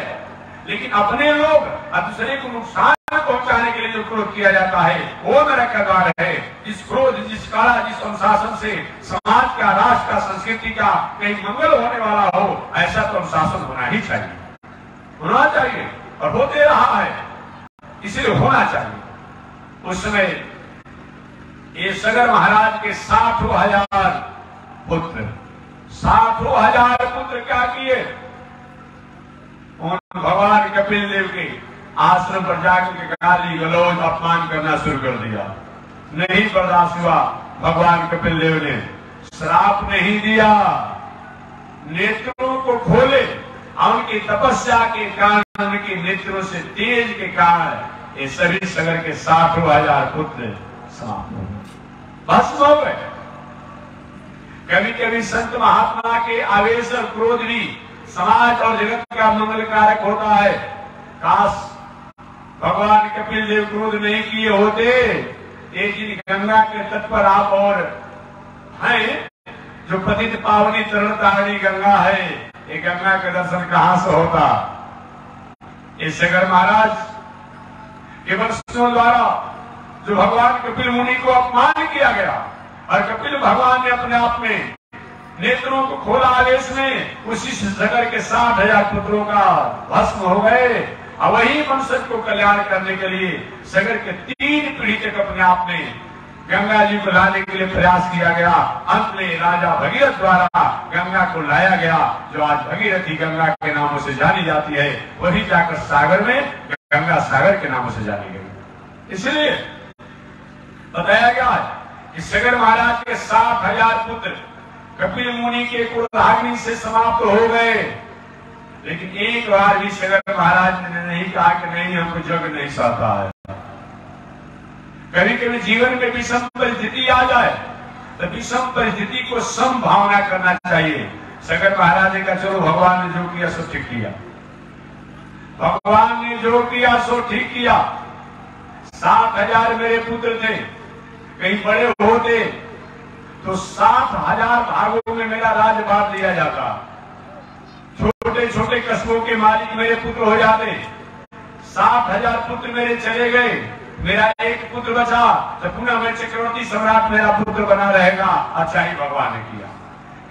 लेकिन अपने लोग दूसरे को नुकसान पहुंचाने के लिए जो क्रोध किया जाता है वो नरक का द्वार है। जिस क्रोध, जिस काला, जिस अनुशासन से समाज का, राष्ट्र का, संस्कृति का कहीं मंगल होने वाला हो, ऐसा तो अनुशासन होना ही चाहिए, होना चाहिए और होते रहा है, इसलिए होना चाहिए। उस समय ये सगर महाराज के 60,000 पुत्र, 60,000 पुत्र क्या किए, भगवान कपिल देव के आश्रम पर जाकर के गाली गलौज अपमान करना शुरू कर दिया। नहीं बर्दाश्त हुआ, भगवान कपिल देव ने श्राप नहीं दिया, नेत्रों को खोले, उनकी तपस्या के कारण, उनके नेत्रों से तेज के कारण ये सभी सगर के 60,000 पुत्र समाप्त हो गए, भस्म हो गए। कभी कभी संत महात्मा के आवेश और क्रोध भी समाज और जगत का मंगल कारक होता है। काश भगवान कपिल देव क्रोध नहीं किए होते, एक दिन गंगा के तट पर आप और हैं, जो पतित पावनी तरण तारणी गंगा है, ये गंगा का दर्शन कहां से होता। इस सगर महाराज के वंशियों द्वारा जो भगवान कपिल मुनि को अपमान किया गया, और कपिल भगवान ने अपने आप में नेत्रों को खोला आवेश में, उसी सगर के 60,000 पुत्रों का भस्म हो गए। और वही वंशज को कल्याण करने के लिए सगर के 3 पीढ़ी तक अपने आप में गंगा जी को लाने के लिए प्रयास किया गया। अंत में राजा भगीरथ द्वारा गंगा को लाया गया, जो आज भगीरथी गंगा के नामों से जानी जाती है। वही जाकर सागर में गंगा सागर के नामों से जानी गई। इसलिए बताया गया कि सगर महाराज के 60,000 पुत्र कपिल मुनि के क्रोधाग्नि से समाप्त हो गए, लेकिन एक बार भी सगर महाराज ने नहीं कहा कि नहीं हमको जग नहीं सहता है। कभी कभी जीवन में विषम परिस्थिति आ जाए तो विषम परिस्थिति को समभावना करना चाहिए। सगर महाराज ने कहा चलो भगवान ने जो किया सो ठीक किया, भगवान ने जो किया सो ठीक किया। 60,000 मेरे पुत्र थे, कहीं बड़े होते तो 60,000 भागों में मेरा राज बांट लिया जाता, छोटे छोटे कस्बों के मालिक मेरे पुत्र हो जाते। 60,000 पुत्र मेरे चले गए, मेरा एक पुत्र बचा तो पुनः मैं चक्रवर्ती सम्राट मेरा पुत्र बना रहेगा। अच्छा ही भगवान ने किया।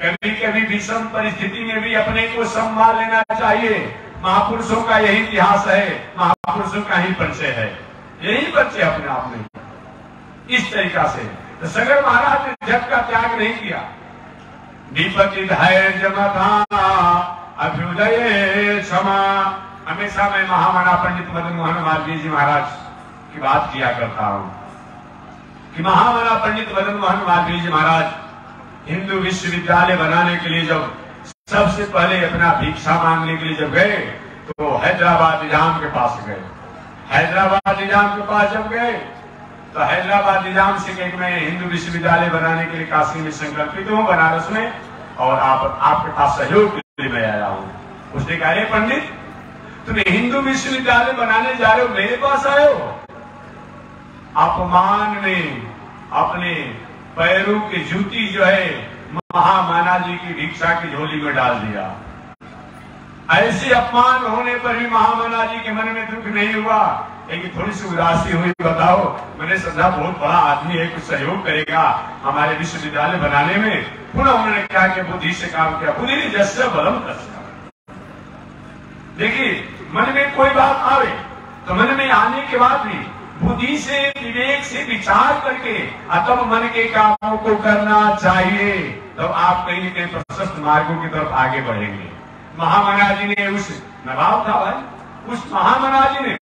कभी कभी विषम परिस्थिति में भी अपने को संभाल लेना चाहिए। महापुरुषों का यही इतिहास है, महापुरुषों का ही परिचय है, यही परिचय अपने आप में इस तरीका से। तो सगर महाराज ने जग का त्याग नहीं किया। विपत्ति धैर्य अभ्युदय क्षमा। हमेशा मैं महामना पंडित मदन मोहन मालवीय जी महाराज की बात किया करता हूं कि महामना पंडित मदन मोहन मालवीय जी महाराज हिंदू विश्वविद्यालय बनाने के लिए जब सबसे पहले अपना भिक्षा मांगने के लिए जब गए तो हैदराबाद निजाम के पास गए। हैदराबाद निजाम के पास जब गए तो हैदराबाद निजाम से कहा मैं हिंदू विश्वविद्यालय बनाने के लिए काशी में संकल्पित हूँ, बनारस में, और आपके पास सहयोग के लिए मैं आया हूँ। उसने कहा अरे पंडित तुम हिंदू विश्वविद्यालय बनाने जा रहे हो, मेरे पास आए हो? अपमान में अपने पैरों की जूती जो है महामाना जी की भिक्षा की झोली में डाल दिया। ऐसे अपमान होने पर भी महामाना जी के मन में दुख नहीं हुआ, लेकिन थोड़ी सी उदासी हुई। बताओ, मैंने समझा बहुत बड़ा आदमी है, कुछ सहयोग करेगा हमारे विश्वविद्यालय बनाने में। पुनः उन्होंने क्या कि बुद्धि से काम किया, बुद्धि जैसे बलम तस्या। देखिए, मन में कोई बात आवे तो मन में आने के बाद भी बुद्धि से विवेक से विचार करके तब मन के कामों को करना चाहिए, तब आप कहीं न कहीं प्रशस्त मार्गों की तरफ आगे बढ़ेंगे। महामना जी ने उस नवाब था भाई, उस महामना जी ने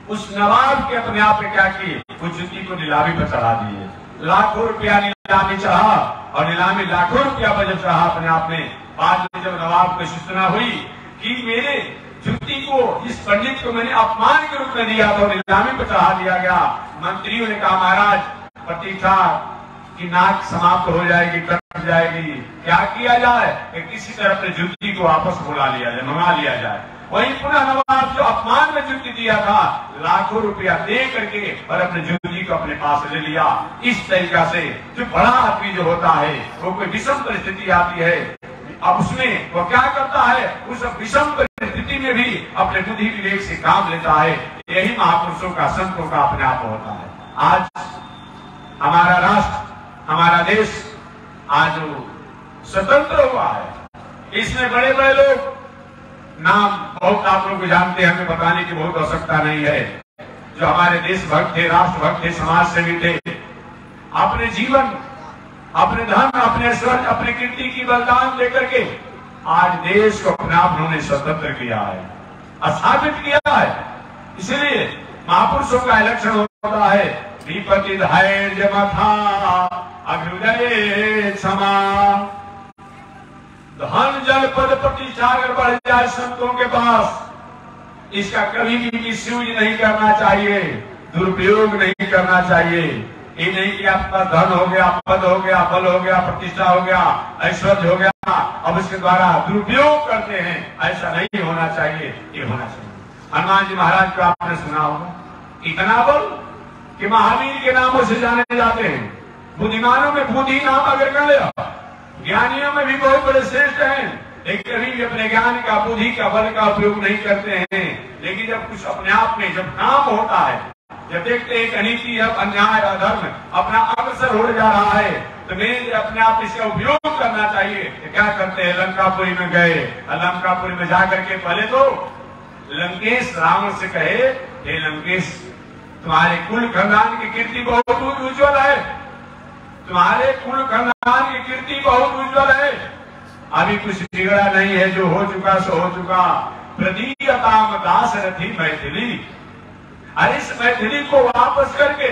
उस नवाब के अपने आप में क्या किए, उस जुती को नीलामी पर चढ़ा दिए। लाखों रुपया नीलामी चढ़ा, और नीलामी लाखों रुपया पर जब चढ़ा अपने आप में, बाद में जब नवाब को सूचना हुई कि मेरे जुती को इस पंडित को मैंने अपमान के रूप में दिया तो नीलामी पर चढ़ा दिया गया। मंत्रियों ने कहा महाराज प्रतीक्षा की नाक समाप्त हो जाएगी, कट जाएगी, क्या किया जाए कि किसी तरह अपने जुती को वापस बुला लिया जाए, मंगा लिया जाए। वही पुनः नवाब जो अपमान में जुती दिया था लाखों रुपया दे करके और अपने जुती को अपने पास ले लिया। इस तरीका से जो बड़ा आदमी जो होता है वो कोई विषम परिस्थिति आती है, अब उसमें वो क्या करता है, उस विषम परिस्थिति में भी अपने बुद्धि विवेक से काम लेता है। यही महापुरुषों का, संतों का अपने आप होता है। आज हमारा राष्ट्र, हमारा देश आज स्वतंत्र हुआ है, इसमें बड़े बड़े लोग, नाम बहुत आप लोग जानते हैं, हमें बताने की बहुत आवश्यकता नहीं है, जो हमारे देशभक्त थे, राष्ट्रभक्त थे, समाज सेवी थे, अपने जीवन, अपने धन, अपने ऐश्वर्य, अपने कीर्ति की बलिदान देकर के आज देश को अपने आप उन्होंने स्वतंत्र किया है, स्थापित किया है। इसलिए महापुरुषों का लक्षण होता है विपत्ति धैर्य अभ्युदय क्षमा। धन जल पद प्रतिष्ठा अगर बढ़ जाए संतों के पास, इसका कभी भी मिसयूज नहीं करना चाहिए, दुरुपयोग नहीं करना चाहिए। ये नहीं कि आपका धन हो गया, पद हो गया, बल हो गया, प्रतिष्ठा हो गया, ऐश्वर्य हो गया, अब इसके द्वारा दुरुपयोग करते हैं, ऐसा नहीं होना चाहिए। ये होना चाहिए। हनुमान जी महाराज को आपने सुना होगा, इतना बल कि महावीर के नामों से जाने जाते हैं। बुद्धिमानों में बुद्धि नाम अगर कर लिया, ज्ञानियों में भी बहुत बड़े श्रेष्ठ हैं, लेकिन कभी भी अपने ज्ञान का, बुद्धि का, बल का उपयोग नहीं करते हैं। लेकिन जब कुछ अपने आप में जब काम होता है, जब देखते हैं अनीति, अन्याय, अधर्म अपना अग्रसर हो जा रहा है, तो मैं अपने आप इसका उपयोग करना चाहिए। तो क्या करते हैं, लंकापुरी में गए, लंकापुरी में जाकर के पहले तो लंकेश रावण से कहे, हे लंकेश तुम्हारे कुल खानदान की कीर्ति बहुत उज्ज्वल है, तुम्हारे कुल खानदान की कीर्ति बहुत उज्ज्वल है, अभी कुछ बिगड़ा नहीं है, जो हो चुका सो हो चुका। प्रदीयताम दासरथी मैथिली, अरे इस मैथिली को वापस करके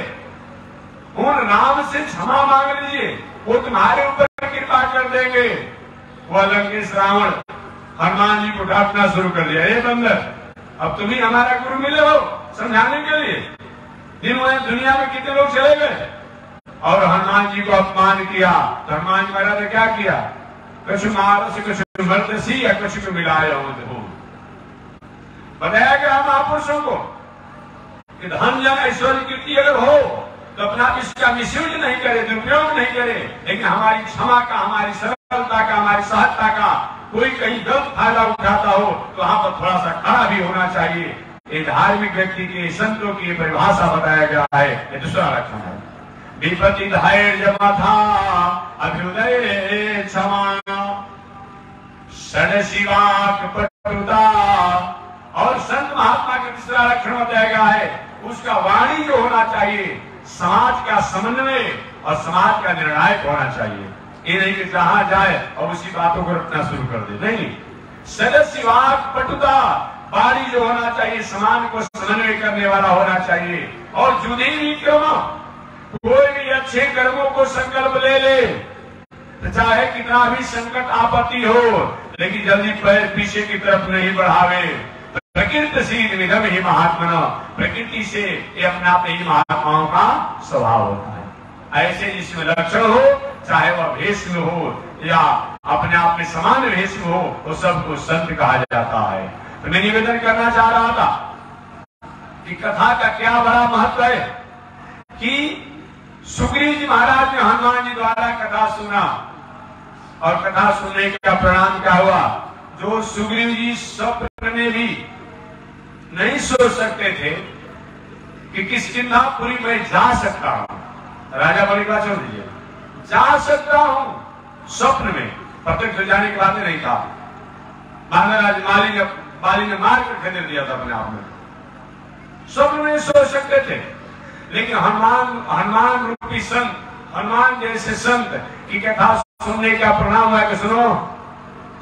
उन राम से क्षमा मांग लीजिए, वो तुम्हारे ऊपर कृपा कर देंगे। वो लंकेश रावण हनुमान जी को डांटना शुरू कर दिया, हे बंदर, अब तुम ही हमारा गुरु मिले हो समझाने के लिए। दुनिया में कितने लोग चले गए और हनुमान जी को अपमान किया। तो हनुमान जी महाराज ने क्या किया? कछु मारो से कछु मर्दसी या कछु को मिलाया हो। बताया गया महापुरुषों को कि धन जन ऐश्वर्य कीर्ति अगर हो तो अपना इसका मिसयूज नहीं करे, दुरुपयोग नहीं करे, लेकिन हमारी क्षमा का, हमारी सरलता का, हमारी सहजता का कोई कहीं गलत फायदा उठाता हो तो वहां पर थोड़ा सा खड़ा भी होना चाहिए। ये धार्मिक व्यक्ति के, संतों की परिभाषा बताया गया है। ये दूसरा लक्षण है। विपत्ति धैर्य था अभ्युदय क्षमा षड शिवाक पटुता। और संत महात्मा का तीसरा लक्षण बताया गया है, उसका वाणी जो होना चाहिए समाज का समन्वय और समाज का निर्णायक होना चाहिए। ये नहीं कि जहां जाए और उसी बातों को रखना शुरू कर दे, नहीं। सदस्य वाक पटुता, वाणी जो होना चाहिए समाज को समन्वय करने वाला होना चाहिए। और जुदी भी क्रम, कोई भी अच्छे कर्मों को संकल्प ले ले, तो चाहे कितना भी संकट आपत्ति हो, लेकिन जल्दी पैर पीछे की तरफ नहीं बढ़ावे। प्रकृति सीध निगम ही महात्मा, प्रकृति से ये अपने आप ही महात्माओं का स्वभाव होता है। ऐसे जिसमें लक्षण हो, चाहे वह भेष में हो या अपने आप में समान भेष में हो, वो सबको संत कहा जाता है। तो मैं निवेदन करना चाह रहा था कि कथा का क्या बड़ा महत्व है कि सुग्रीव जी महाराज ने हनुमान जी द्वारा कथा सुना और कथा सुनने का परिणाम क्या हुआ? जो सुग्रीव जी स्वप्न में भी नहीं सोच सकते थे कि किष्किंधापुरी में जा सकता हूं। राजा बलि का छोड़ दीजिए, जा सकता हूं स्वप्न में, प्रत्यक्ष जाने की बात नहीं था। महाराज माली ने मार कर खदेड़ दिया था अपने आप में, स्वप्न में सोच सकते थे। लेकिन हनुमान रूपी संत, हनुमान जैसे संत की कथा सुनने का परिणाम है कि सुनो,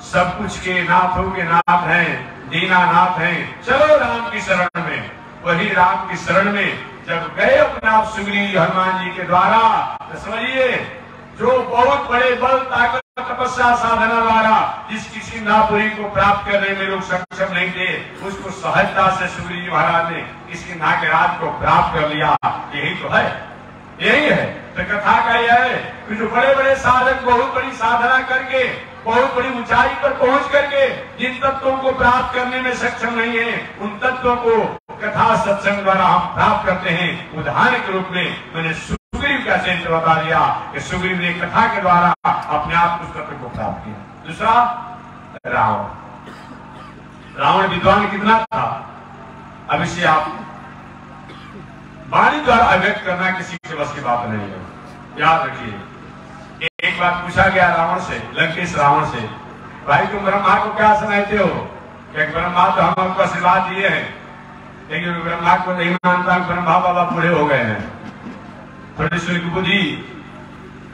सब कुछ के नाथों के नाथ हैं, दीनानाथ हैं, चलो राम की शरण में। वही राम की शरण में जब गए अपने आप सुग्रीव हनुमान जी के द्वारा, तो समझिए जो बहुत बड़े बल, ताकत, तपस्या, साधना द्वारा जिस किष्किंधापुरी को प्राप्त करने में लोग सक्षम नहीं थे, उसको सहजता से सुग्रीव जी महाराज ने किष्किंधा के राज को प्राप्त कर लिया। यही तो है, यही है। तो कथा का यह है कि जो बड़े बड़े साधक बहुत बड़ी साधना करके बहुत बड़ी ऊंचाई पर पहुंच करके जिन तत्वों को प्राप्त करने में सक्षम नहीं है, उन तत्वों को कथा सत्संग द्वारा हम प्राप्त करते हैं। उदाहरण के रूप में मैंने सुग्रीव का चरित्र बता दिया कि सुग्रीव ने कथा के द्वारा अपने आप उस तत्व को प्राप्त किया। दूसरा, रावण विद्वान कितना था, अब इसे आप वाणी द्वारा अभिव्यक्त करना किसी के बस की बात नहीं है। याद रखिए, एक बात पूछा गया रावण से, लंकेश रावण से, भाई तुम ब्रह्मा को क्या समझते हो? कि ब्रह्मा तो हम आपको आशीर्वाद दिए हैं, लेकिन ब्रह्मा को नहीं मानता, ब्रह्मा बाबा बूढ़े हो गए हैं, थोड़ी सी बुद्धि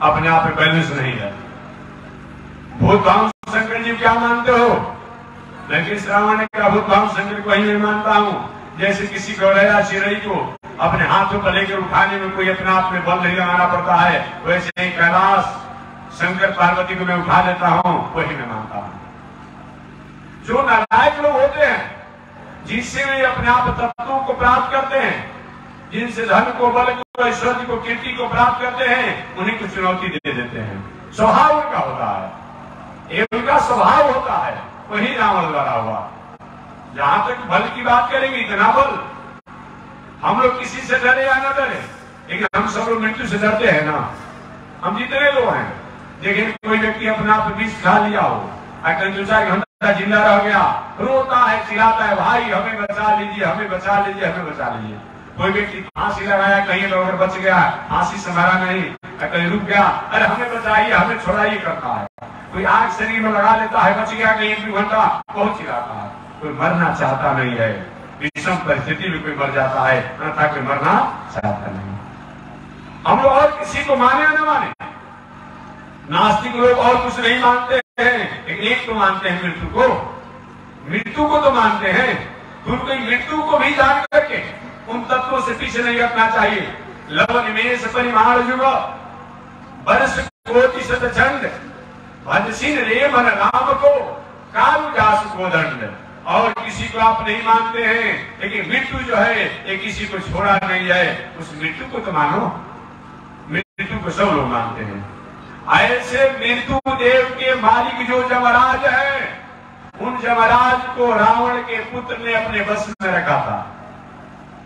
अपने आप में बैलेंस नहीं है। भूत भाव शंकर जी क्या मानते हो? लंकेश रावण ने कहा भूत भाव शंकर को ही नहीं मानता हूं। जैसे किसी गौरैया चिड़ई को अपने हाथों पर लेकर उठाने में कोई अपने आप में बल नहीं लगाना पड़ता है, वैसे ही कैलाश शंकर पार्वती को मैं उठा लेता हूं, वही मैं मानता हूं। जो नालायक लोग होते हैं, जिससे वे अपने आप तत्वों को प्राप्त करते हैं, जिनसे धन को, बल को, ऐश्वर्य को, कीर्ति को प्राप्त करते हैं, उन्हीं को चुनौती दे देते हैं। स्वभाव उनका होता है, ये उनका स्वभाव होता है। वही रावण द्वारा हुआ। जहां तक बल की बात करेंगे, इतना बल, हम लोग किसी से डरे या न डरे, लेकिन हम सब लोग मृत्यु से डरते हैं ना। हम जितने लोग हैं, देखें कोई व्यक्ति अपने आप विष खा लिया हो, दो चार घंटा जिंदा रह गया, रोता है, चिल्लाता है, भाई हमें बचा लीजिए, हमें बचा लीजिए, हमें बचा लीजिए। कोई व्यक्ति फांसी लगाया, कहीं लोग बच गया, फांसी से मरा नहीं, कहीं रुक गया, अरे हमें बचाइए, हमें छोड़ाइए करता है। कोई आग शरीर में लगा लेता है, बच गया कहीं 1-2 घंटा, बहुत चिल्लाता है। कोई मरना चाहता नहीं है, विषम परिस्थिति में कोई मर जाता है, अन्यथा कोई मरना चाहता नहीं। हम लोग और किसी को माने या न माने, नास्तिक लोग और कुछ नहीं मानते हैं, लेकिन एक तो मानते हैं मृत्यु को। मृत्यु को तो मानते हैं, उनको मृत्यु को भी जान करके उन तत्वों से पीछे नहीं हटना चाहिए। लव निमेष परिमाण युग बरस कोटि शत चंड भजसिन रे मन राम को काल जास को दंड। और किसी को आप नहीं मानते हैं, लेकिन मृत्यु जो है ये किसी को छोड़ा नहीं है, उस मृत्यु को तो मानो। मृत्यु को सब लोग मानते हैं। ऐसे मृत्यु देव के मालिक जो जमराज है, उन जमराज को रावण के पुत्र ने अपने बस में रखा था।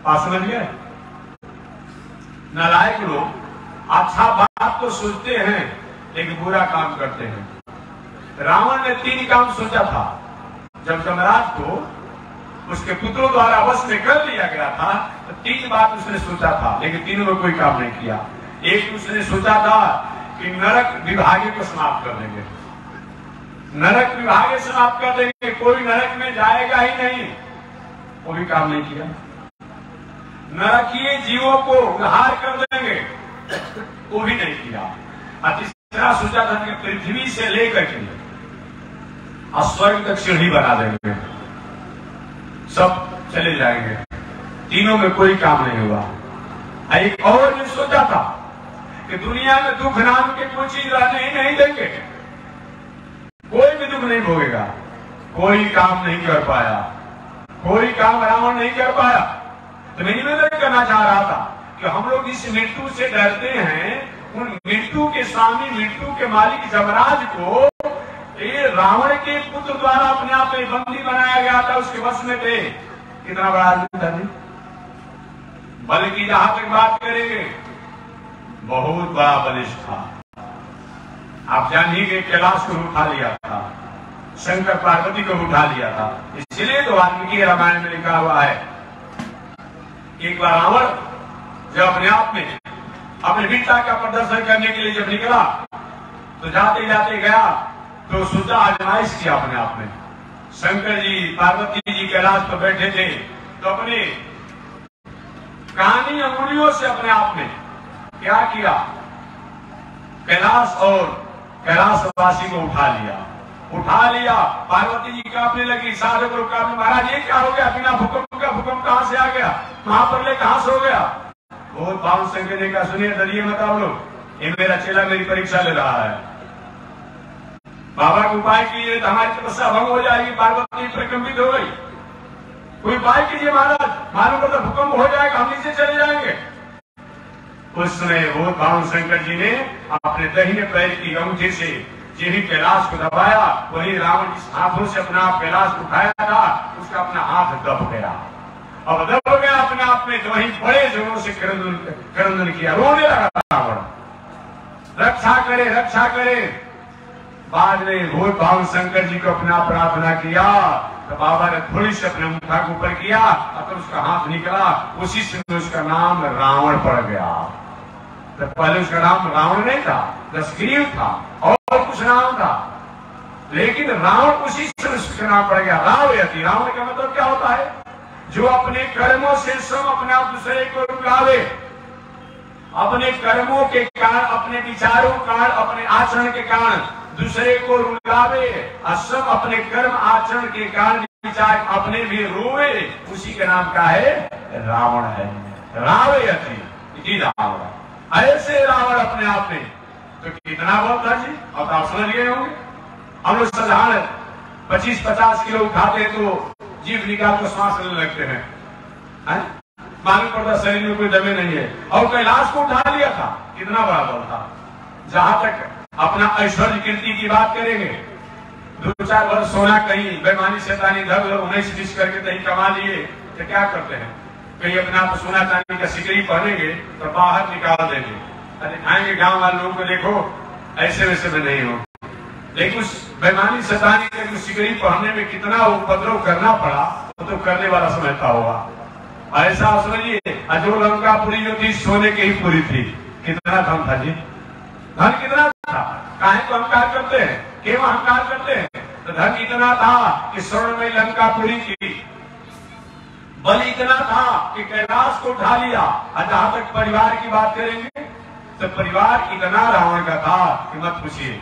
आप समझ गए? नालायक लोग अच्छा बात तो सोचते हैं लेकिन बुरा काम करते हैं। रावण ने 3 काम सोचा था। जब जमराज को उसके पुत्रों द्वारा वश में कर लिया गया था तो 3 बात उसने सोचा था, लेकिन तीनों में कोई काम नहीं किया। एक उसने सोचा था कि नरक विभागे को समाप्त कर देंगे, नरक विभागे समाप्त कर देंगे, कोई नरक में जाएगा ही नहीं, वो भी काम नहीं किया। नरकीय जीवों को उद्धार कर देंगे, वो भी नहीं किया। और तीसरा सोचा था कि पृथ्वी से लेकर के स्वर्ग तक सीढ़ी बना देंगे, सब चले जाएंगे। तीनों में कोई काम नहीं हुआ। एक और ने सोचा था कि दुनिया में दुख नाम के कोई चीज रहने ही नहीं देंगे, कोई भी दुख नहीं भोगेगा। कोई काम नहीं कर पाया, कोई काम रावण नहीं कर पाया। तो मैं निवेदन करना चाह रहा था कि हम लोग इस मृत्यु से डरते हैं। उन मृत्यु के स्वामी, मृत्यु के मालिक जमराज को ये रावण के पुत्र द्वारा अपने आप में बंदी बनाया गया था, उसके वश में थे। कितना बड़ा आदमी था, बल्कि जहां तक बात करेंगे बहुत बड़ा बलिष्ठ था। आप जानिए कि कैलाश को उठा लिया था, शंकर पार्वती को उठा लिया था। इसलिए तो वाल्मीकि रामायण में लिखा हुआ है, एक बार रावण जब अपने आप में अपने वीरता का प्रदर्शन करने के लिए जब निकला तो जाते जाते गया तो सोचा आजमाइश किया अपने आप में। शंकर जी पार्वती जी कैलाश पर बैठे थे तो अपने कानी अंगुलियों से अपने आप में क्या किया, कैलाश और कैलाशवासी को उठा लिया। पार्वती जी कांपने लगी, साधक लोग कांपने, महाराज ये क्या हो गया, बिना भूकंप का भूकंप कहां से आ गया, महाप्रलय कहां से हो गया। बहुत बाबू शंकर ने कहा, सुनिए डरिए मत आप लोग, ये मेरा चेला मेरी परीक्षा ले रहा है। बाबा को उपाय कीजिए तो हमारी तपस्या भंग हो जाएगी, पार्वती प्रकंपित हो गई। कोई उपाय कीजिए महाराज, मालूम पड़ता भूकंप हो जाएगा, हम नीचे चले जाएंगे। उस समय बहुत बाबू शंकर जी ने अपने दाहिने पैर की अंगूठे से यही कैलाश को दबाया, वही रावण जिस हाथों से अपना कैलाश उठाया था उसका अपना हाथ दब गया। अब दब गया अपने आप में तो वही बड़े जोरों से क्रंदन किया, रोने लगा रावण, रक्षा करे रक्षा करे। बाद में भोज भाव शंकर जी को अपना प्रार्थना किया तो बाबा ने थोड़ी सी अपने मुखा के ऊपर किया और उसका हाथ निकला, उसी से उसका नाम रावण पड़ गया। तो पहले उसका नाम रावण नहीं था, दशग्रीव था और कुछ नाम था, लेकिन रावण उसी से उसका नाम पड़ गया रावयति। रावण का मतलब क्या होता है, जो अपने कर्मों से सब अपने आप दूसरे को रुलावे, अपने कर्मों के कारण, अपने विचारों कारण, अपने आचरण के कारण दूसरे को रुलावे और सब अपने कर्म आचरण के कारण विचार अपने भी रोवे, उसी का नाम का है रावण है, रावयति रावण। ऐसे रावण अपने आप में तो कितना बल था जी, अब आप समझ गए होंगे। हम लोग साधारण 25-50 किलो उठाते तो जीभ निकाल कर श्वास लेने लगते हैं, मालूम पड़ता शरीर में कोई दमे नहीं है। और कैलाश को उठा लिया था, कितना बड़ा बल था। जहां तक अपना ऐश्वर्य कीर्ति की बात करेंगे, 2-4 वर्ष सोना कहीं बेईमानी शैतानी धर 19-20 करके कहीं कमा लिए तो क्या करते हैं, कहीं अपना सोना चांदी का सिकड़ी पहनेंगे तो बाहर निकाल देंगे, अरे आएंगे गांव वाले लोगों को देखो ऐसे वैसे में नहीं हो। लेकिन उस बेईमानी शैतानी के सिकड़ी पहनने में कितना उपद्रव करना पड़ा वो तो करने वाला समझता होगा। ऐसा समझिए, जो लंकापुरी जो थी सोने की ही पूरी थी, कितना धन था जी, धन कितना था। काहे को अहंकार करते हैं, क्यों अहंकार करते हैं, तो धन इतना था कि स्वर्णमयी लंकापुरी की, बल इतना था कि कैलाश को उठा लिया। जहां तक परिवार की बात करेंगे तो परिवार इतना रावण का था कि मत पूछिए।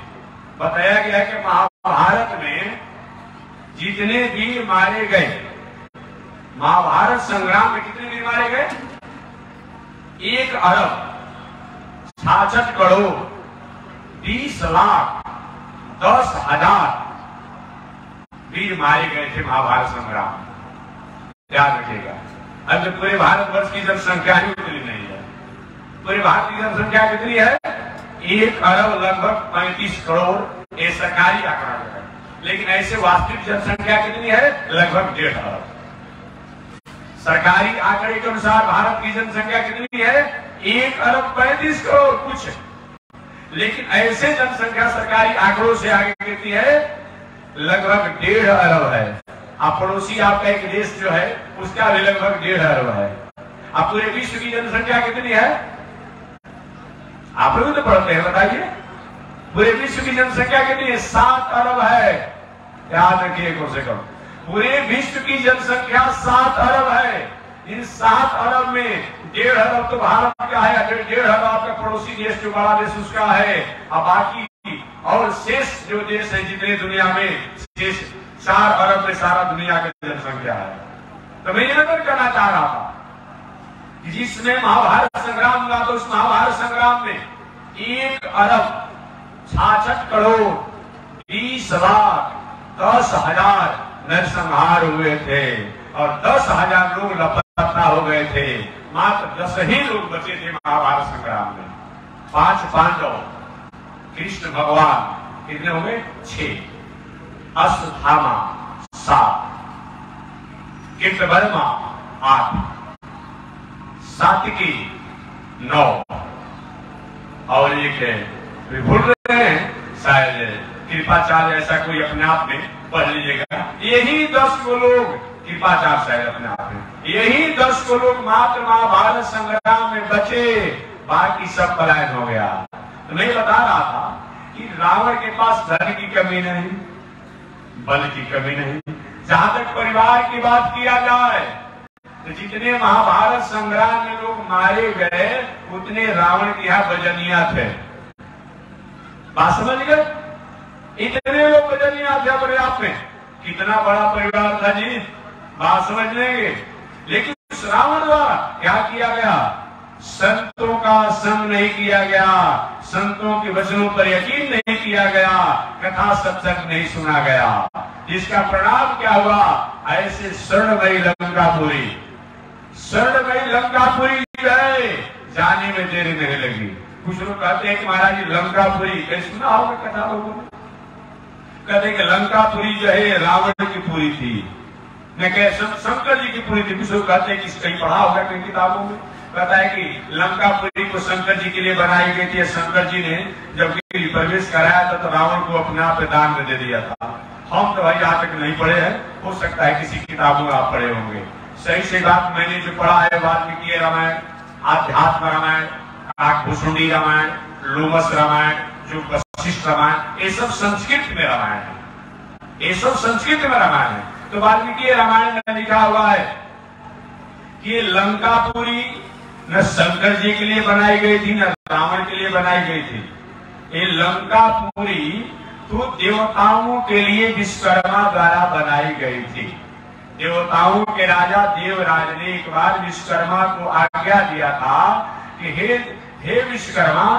बताया गया कि महाभारत में जितने वीर मारे गए, महाभारत संग्राम में कितने वीर मारे गए, 1 अरब 66 करोड़ 20 लाख 10,000 वीर मारे गए थे महाभारत संग्राम। याद रखिएगा। अब तो पूरे भारतवर्ष की जनसंख्या ही उतनी नहीं है। पूरे भारत की जनसंख्या कितनी है? 1 अरब लगभग 35 करोड़। ये सरकारी आंकड़ा है, लेकिन ऐसे वास्तविक जनसंख्या कितनी है? लगभग 1.5 अरब। सरकारी आंकड़े के अनुसार भारत की जनसंख्या कितनी है? 1 अरब 35 करोड़ कुछ। लेकिन ऐसे जनसंख्या सरकारी आंकड़ों से आगे कहती है लगभग 1.5 अरब है। अब पड़ोसी आपका एक देश जो है उसका भी लगभग 1.5 अरब है। अब पूरे विश्व की जनसंख्या कितनी है? आप लोग तो पढ़ते हैं, बताइए। पूरे विश्व की जनसंख्या कितनी है? 7 अरब है। याद रखिए कम से कम पूरे विश्व की जनसंख्या 7 अरब है। इन 7 अरब में 1.5 अरब तो भारत का है, 1.5 अरब आपका पड़ोसी देश जो बड़ा देश उसका है। अब बाकी और शेष जो देश है जितने दुनिया में, शेष 4 अरब में सारा दुनिया की जनसंख्या है। तो मैं ये नजर करना चाह रहा था कि जिसमें महाभारत संग्राम हुआ तो उस महाभारत संग्राम में 1 अरब 66 करोड़ 20 लाख 10,000 नरसंहार हुए थे और 10,000 लोग लापता हो गए थे। मात्र 10 ही लोग बचे थे महाभारत संग्राम में। 5 पांडव, कृष्ण भगवान कितने हो गए? 6, अश्वत्थामा 7, कृतवर्मा 8, सात्विकी 9 और एक है भूल रहे हैं शायद कृपाचार्य, ऐसा कोई अपने आप में पढ़ लीजिएगा। यही 10 को लोग, कृपाचार्य शायद अपने आप में, यही 10 को लोग मात्र महाभारत संग्राम में बचे, बाकी सब पलायन हो गया। तो मैं बता रहा था कि रावण के पास धन की कमी नहीं, बल की कमी नहीं। जहां तक परिवार की बात किया जाए तो जितने महाभारत संग्राम में लोग मारे गए उतने रावण के यहाँ बजनिया थे। बात समझ गए? इतने लोग बजनिया थे अपने आप में। कितना बड़ा परिवार था जी, बात समझ लेंगे। लेकिन उस रावण द्वारा क्या किया गया? संतों का संग नहीं किया गया, संतों के वचनों पर यकीन नहीं किया गया, कथा सत्संग नहीं सुना गया। जिसका परिणाम क्या हुआ? ऐसे स्वर्णमयी लंकापुरी, स्वर्णमयी लंकापुरी गए, जाने में देरी नहीं लगी। कुछ लोग कहते हैं कि महाराज जी लंकापुरी कहीं सुना होगा कथा लोगों ने? कहते कि लंकापुरी जो है रावण की पुरी थी, न कहे शंकर जी की पुरी थी। कुछ लोग कहते हैं कि कहीं पढ़ा होगा कहीं किताबों में। कहता है कि लंकापुरी को शंकर जी के लिए बनाई गई थी। शंकर जी ने जब प्रवेश कराया था तो रावण को अपने आप दान में दे दिया था। हम तो भाई आज तक नहीं पढ़े हैं, हो सकता है किसी किताबों में आप पढ़े होंगे। सही से बात मैंने जो पढ़ा है वाल्मीकि रामायण, आध्यात्म रामायण, काकभूषुंडी रामायण, लोमस रामायण, जो वशिष्ठ रामायण, ये सब संस्कृत में रामायण है। ये सब संस्कृत में रामायण है। तो वाल्मीकि रामायण में लिखा हुआ है कि लंकापुरी न शंकर जी के लिए बनाई गई थी, न रावण के लिए बनाई गई थी। ये लंकापुरी तो देवताओं के लिए विश्वकर्मा द्वारा बनाई गई थी। देवताओं के राजा देवराज ने एक बार विश्वकर्मा को आज्ञा दिया था कि हे विश्वकर्मा,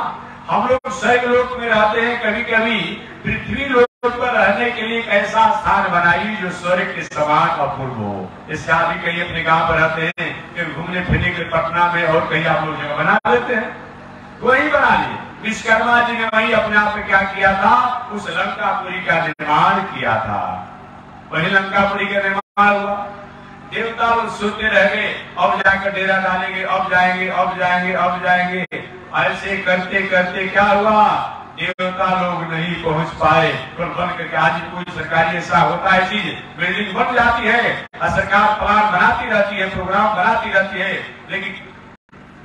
हम लोग स्वर्ग लोक में रहते हैं, कभी कभी पृथ्वी लोक पर रहने के लिए एक ऐसा स्थान बनाइए जो स्वर्ग के समान अपूर्व हो। इससे आदमी कहीं अपने गांव पर रहते हैं, कहीं घूमने फिरने के पटना में और कहीं आप लोग जगह बना देते हैं, वही बना लिए। विश्वकर्मा जी ने वही अपने आप में क्या किया था? उस लंकापुरी का निर्माण किया था। वही लंकापुरी का निर्माण हुआ। देवता लोग सोते रह गए, अब जाकर डेरा डालेंगे, अब जाएंगे, अब जाएंगे, अब जाएंगे। ऐसे करते करते क्या हुआ? देवता लोग नहीं पहुंच पाए। पर बन करके आज कोई सरकारी ऐसा होता है चीज, बिल्डिंग बन जाती है और सरकार प्लान बनाती रहती है, प्रोग्राम बनाती रहती है, लेकिन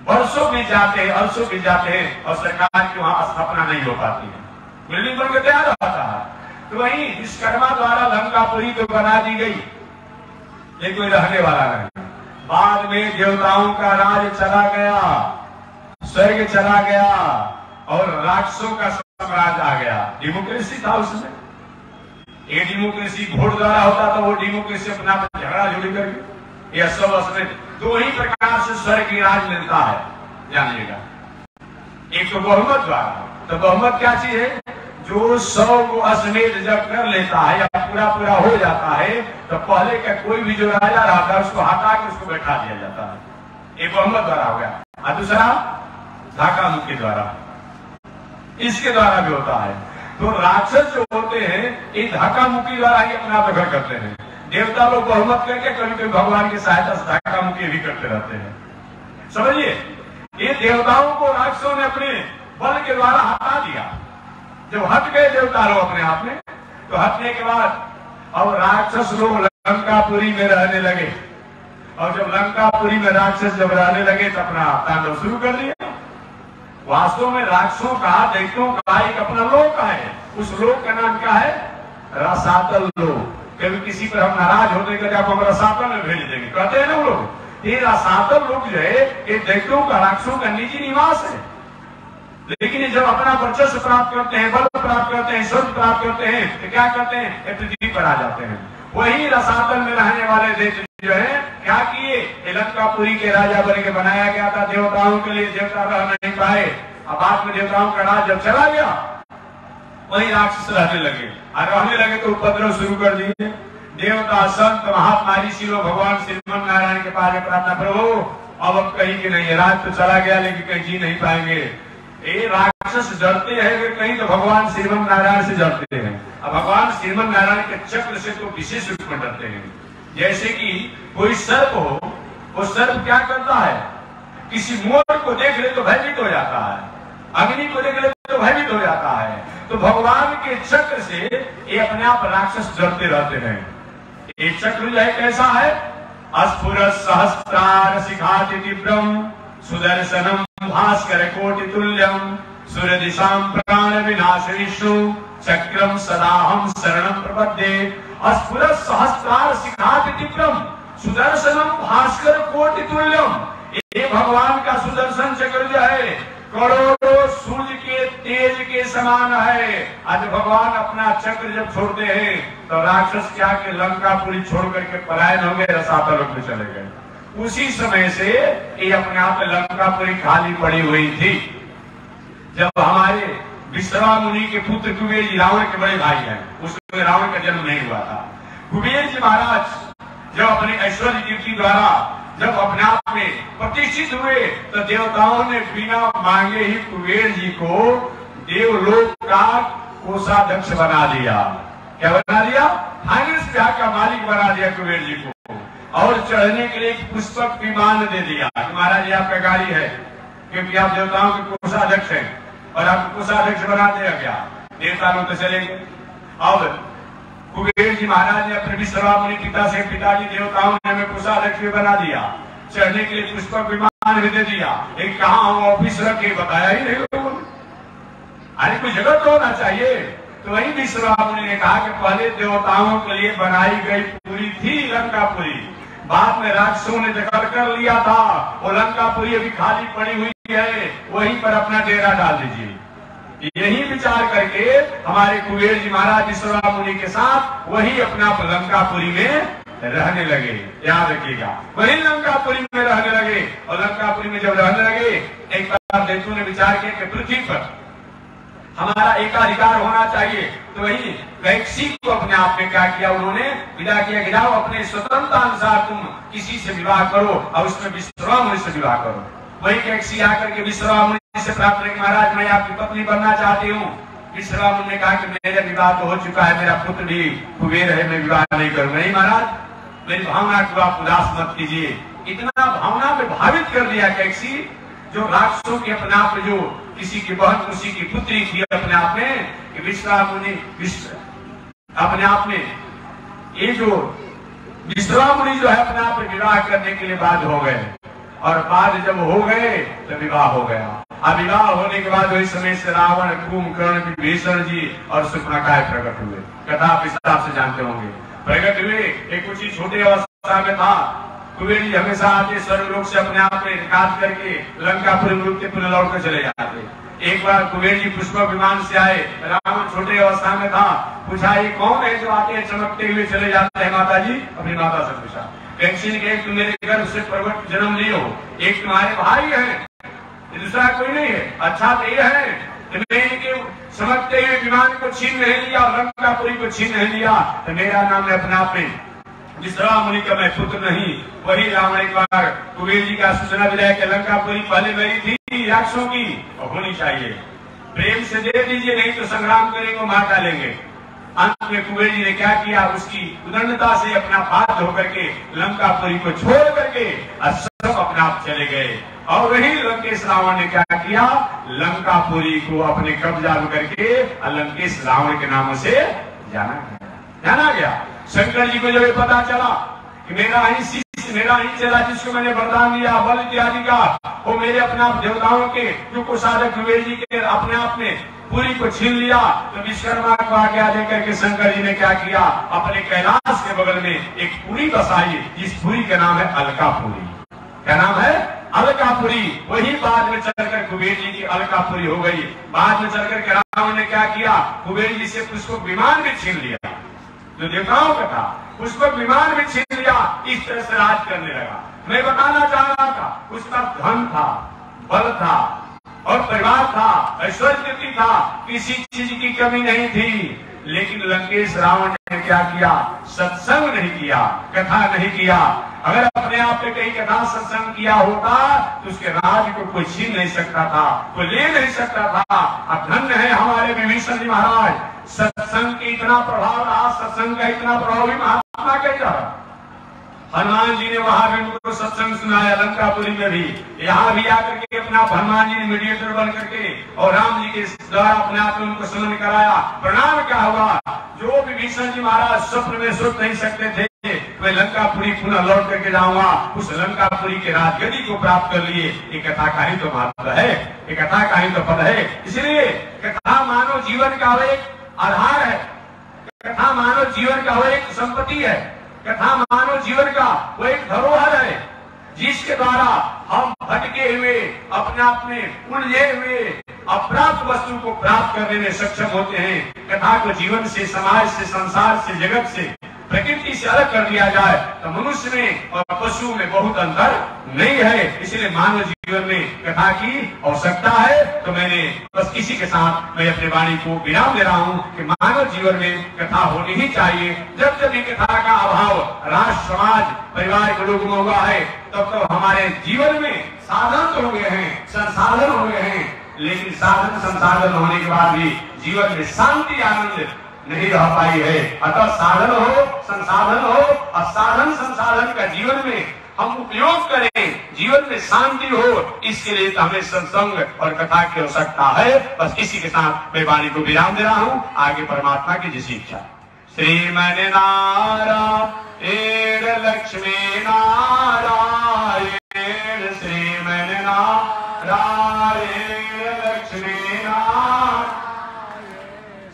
वर्षों में जाते हैं, वर्षों में जाते हैं और सरकार की वहां स्थापना नहीं हो पाती है। बिल्डिंग बनकर तैयार होता है। तो वही विश्वकर्मा द्वारा लंकापुरी तो बना दी गई, लेकिन कोई रहने वाला नहीं। बाद में देवताओं का राज चला गया, स्वर्ग चला गया और राक्षसों का साम्राज्य आ गया। डेमोक्रेसी था उसमें। ये डेमोक्रेसी वोट द्वारा होता था, वो डेमोक्रेसी अपना झगड़ा झुड़ी करके। यह सब उसमें दो ही प्रकार से स्वर्ग की राज मिलता है। जानिएगा। एक तो बहुमत द्वारा, तो बहुमत क्या चीज है? जो 100 को अश्वमेध जब कर लेता है या पूरा पूरा हो जाता है तो पहले का कोई भी जो राजा रहता है उसको हटा के उसको बैठा दिया जाता है। एक बहुमत द्वारा हो गया। और दूसरा धक्का मुक्की द्वारा, इसके द्वारा भी होता है। तो राक्षस जो होते हैं ये धक्का मुक्की द्वारा ही अपना दखल करते हैं। देवता लोग बहुमत करके कभी कभी भगवान की सहायता से धक्का मुक्की भी करते रहते हैं। समझिए, ये देवताओं को राक्षसों ने अपने बल के द्वारा हटा दिया। जब हट गए देवता लोग अपने आप में, तो हटने के बाद अब राक्षस लोग लंकापुरी में रहने लगे। और जब लंकापुरी में राक्षस जब रहने लगे तो अपना तांडव शुरू कर दिया। वास्तव में राक्षसों का, दैत्यों का एक अपना लोक है। उस लोक का नाम क्या है? रसातल लोक। कभी किसी पर हम नाराज होते हैं आप हम रसातल में भेज देंगे, कहते हैं ना वो लोग। ये रसातल लोक जो है ये दैत्यों का, राक्षसों का निजी निवास है। लेकिन जब अपना वर्चस्व प्राप्त करते हैं, बल प्राप्त करते हैं, स्वर्ग प्राप्त करते हैं तो क्या करते हैं? पृथ्वी पर आ जाते हैं। वही रसातल में रहने वाले दैत्य जो है क्या किए? लंकापुरी के राजा बन के बनाया गया था देवताओं के लिए। देवता रह नहीं पाए। अब बाद में देवताओं का राज जब चला गया वही राक्षस रहने लगे। और रहने लगे तो उपद्रव शुरू कर दिए। देवता, संत, महात्मा, ऋषि लोग भगवान श्रीमन नारायण के पास प्रार्थना, प्रभु अब कहीं के नहीं है, राज तो चला गया लेकिन कहीं जी नहीं पाएंगे। ये राक्षस डरते हैं कि कहीं तो भगवान श्रीमन नारायण से डरते हैं। अब भगवान श्रीमन नारायण के चक्र से तो विशेष रूप में डरते हैं। जैसे कि कोई सर्प हो, वो सर्प क्या करता है? किसी मोर को देख ले तो भयभीत हो जाता है, अग्नि को देख ले तो भयभीत हो जाता है। तो भगवान के चक्र से ये अपने आप राक्षस डरते रहते हैं। ये चक्र जो है कैसा है? अस्फुर सहस्त्रार शिखाति तीव्रम सुदर्शनम भास्कर कोटि तुल्यम सूर्यदिशां प्राण विनाश विष्णु चक्रम सदाहम शरणम प्रपद्ये। अस्फुर सहस्त्रार शिखाति तीव्रम सुदर्शनम भास्कर कोटि तुल्यम। ये भगवान का सुदर्शन चक्र जो है करोड़ों सूर्य के तेज के समान है। आज भगवान अपना चक्र जब छोड़ते हैं तो राक्षस क्या के लंकापुरी छोड़ करके पलायन हो गए, रसातल लोक में चले गए। उसी समय से ये अपने आप लंकापुरी खाली पड़ी हुई थी। जब हमारे विश्रवा मुनि के पुत्र कुबेर जी, रावण के बड़े भाई हैं, उसमें रावण का जन्म नहीं हुआ था। कुबेर जी महाराज जब अपने ऐश्वर्य कीर्ति द्वारा जब अपने आप में प्रतिष्ठित हुए तो देवताओं ने बिना मांगे ही कुबेर जी को देवलोक का कोषाध्यक्ष बना दिया। क्या बना दिया? फाइनेंस विभाग का मालिक बना दिया कुबेर जी को। और चढ़ने के लिए एक पुष्पक विमान दे दिया कि महाराज ये आपका गाड़ी है, क्योंकि आप देवताओं के कोषाध्यक्ष हैं और आपको कोषाध्यक्ष बना दिया गया। देवता लोग तो चलेंगे। अब कुबेर जी महाराज ने अपने विश्रवा मुनि पिता से, पिताजी देवताओं ने हमें कोषाध्यक्ष भी बना दिया, चढ़ने के लिए पुष्पक विमान भी दे दिया, लेकिन कहाँ हम ऑफिस रखे बताया ही नहीं लोगों ने। अरे कोई जगह तो होना चाहिए। तो वही विश्रवा मुनि ने कहा कि पहले देवताओं के लिए बनाई गई पूरी थी लंकापुरी, बाद में राक्षसों ने दखल कर लिया था। वो लंकापुरी अभी खाली पड़ी हुई है, वहीं पर अपना डेरा डाल दीजिए। यही विचार करके हमारे कुबेर जी महाराज विश्रवा मुनि के साथ वही अपना लंकापुरी में रहने लगे। याद रखिएगा, वही लंकापुरी में रहने लगे। और लंकापुरी में जब रहने लगे एक बार दैत्यों ने विचार किया कि पृथ्वी पर हमारा एकाधिकार होना चाहिए। तो वही कैकसी को अपने आप में क्या किया, उन्होंने विदा किया कि जाओ अपने स्वतंत्रता अनुसार तुम किसी से विवाह करो और उसमें विश्रवा मुनि से विवाह करो। वही कैकसी आकर के विश्रवा मुनि से प्राप्त कि महाराज मैं आपकी पत्नी बनना चाहती हूँ। विश्रवा मुनि ने कहा कि मेरा विवाह तो हो चुका है, मेरा पुत्र भी कुबेर है, मैं विवाह नहीं करूंगा। नहीं महाराज, मेरी भावना को आप उदास मत कीजिए। इतना भावना में भावित कर दिया कैकसी, जो राक्षसों के अपने आप जो किसी की बहन किसी की पुत्री थी अपने आप में, विश्रवा मुनि अपने आप में ये जो विश्रवा मुनि जो है अपने आप में विवाह करने के लिए बाध्य हो गए। और बाद जब हो गए तो विवाह हो गया। अब विवाह होने के बाद वही समय से रावण, कुंभकर्ण, विभीषण जी और शूर्पणखा प्रकट हुए। कथा आप इस हिसाब से जानते होंगे। प्रकट हुए, एक कुछ ही छोटे अवस्था में था। कुबेर जी हमेशा आते स्वर्गलोक से अपने आप में काट करके लंकापुरी में रुकते पुनः लौट कर चले जाते। एक बार कुबेर जी पुष्पक विमान से आए, रावण छोटे अवस्था में था। पूछा ये कौन है जो आते चमकते हुए चले जाते हैं माता जी? अपनी माता से पूछा। कैकसी ने कहा तुम मेरे गर्भ से प्रकट जन्म लिए हो, एक तुम्हारे भाई हैं दूसरा कोई नहीं है। अच्छा तो ये है कि मैंने के समझते हुए विमान को छीन नहीं लिया, लंकापुरी को छीन नहीं लिया, तो मेरा नाम है अपने आप में विश्रवा मुनि का मैं पुत्र नहीं। वही रावण एक बार कुबेर जी का सूचना मिला कि लंकापुरी पहले मेरी थी राक्षसों की और होनी चाहिए, प्रेम से दे दीजिए, नहीं तो संग्राम करेंगे, मार डालेंगे। अंत में कुबेर जी ने क्या किया, उसकी उदंडता से अपना बाध्य होकर के लंकापुरी को छोड़ करके सब अपने आप चले गए। और वही लंकेश रावण ने क्या किया, लंकापुरी को अपने कब्जा में करके लंकेश रावण के नामों से जाना गया। शंकर जी को जब पता चला कि मेरा ही शिष्य, मेरा ही चेला जिसको मैंने वरदान दिया बल इत्यादि का, वो मेरे अपने आप देवताओं के जो कुशाधक कुबेर जी के अपने आप में पुरी को छीन लिया, तो विश्वकर्मा को आज्ञा देकर के शंकर जी ने क्या किया, अपने कैलाश के बगल में एक पुरी बसाई, जिस पुरी का नाम है अलकापुरी। क्या नाम है? अलकापुरी। वही बाद में चलकर कुबेर जी की अलकापुरी हो गई। बाद में चलकर के रावण ने क्या किया, कुबेर जी से पुष्पक विमान भी छीन लिया, जो देवताओं का था, पुष्पक विमान भी छीन लिया। इस तरह से राज करने लगा। मैं बताना चाह रहा था, उसका धन था, बल था और परिवार था, ऐश्वर्य था, किसी चीज की कमी नहीं थी। लेकिन लंकेश रावण ने क्या किया, सत्संग नहीं किया, कथा नहीं किया। अगर अपने आप में कहीं कथा सत्संग किया होता तो उसके राज को कोई छीन नहीं सकता था, कोई ले नहीं सकता था। अब धन्य है हमारे विभीषण जी महाराज, सत्संग की इतना प्रभाव रहा, सत्संग का इतना प्रभाव भी महात्मा का ही रहा। हनुमान जी ने वहां भी उनको सत्संग सुनाया, लंकापुरी में भी, यहाँ भी आकर के अपना हनुमान जी ने मीडिएटर बन करके और राम जी के द्वारा अपने आप में उनको समझ कराया। परिणाम क्या हुआ, जो विभीषण जी महाराज स्वप्न में सोच नहीं सकते थे मैं लंकापुरी पुनः लौट करके जाऊंगा, उस लंकापुरी के राजगद्दी को प्राप्त कर लिए। ये कथा का ही तो महत्व है, ये कथा का ही तो पद है। इसलिए कथा मानव जीवन का एक आधार है, कथा मानव जीवन का वो एक संपत्ति है, कथा मानव जीवन का वो एक धरोहर है, जिसके द्वारा हम भटके हुए, अपने आप में उलझे हुए अप्राप्त वस्तु को प्राप्त करने में सक्षम होते हैं। कथा को जीवन से, समाज से, संसार से, जगत से, प्रकृति से अलग कर दिया जाए तो मनुष्य में और पशु में बहुत अंतर नहीं है। इसलिए मानव जीवन में कथा की आवश्यकता है। तो मैंने बस इसी के साथ मैं अपनी वाणी को विराम दे रहा हूँ कि मानव जीवन में कथा होनी ही चाहिए। जब जब ये कथा का अभाव राष्ट्र, समाज, परिवार के लोगों में हुआ है, तब तो हमारे जीवन में साधन तो हो गए हैं, संसाधन हो गए हैं, लेकिन साधन संसाधन होने के बाद भी जीवन में शांति, आनंद नहीं रह पाई है। अतः साधन हो, संसाधन हो और साधन संसाधन का जीवन में हम उपयोग करें, जीवन में शांति हो, इसके लिए तो हमें सत्संग और कथा की आवश्यकता है। बस इसी के साथ मैं वाणी को विराम दे रहा हूँ। आगे परमात्मा की जिस इच्छा। श्रीमन नारायण लक्ष्मी नारायण, श्रीमन नारायण लक्ष्मी नारायण,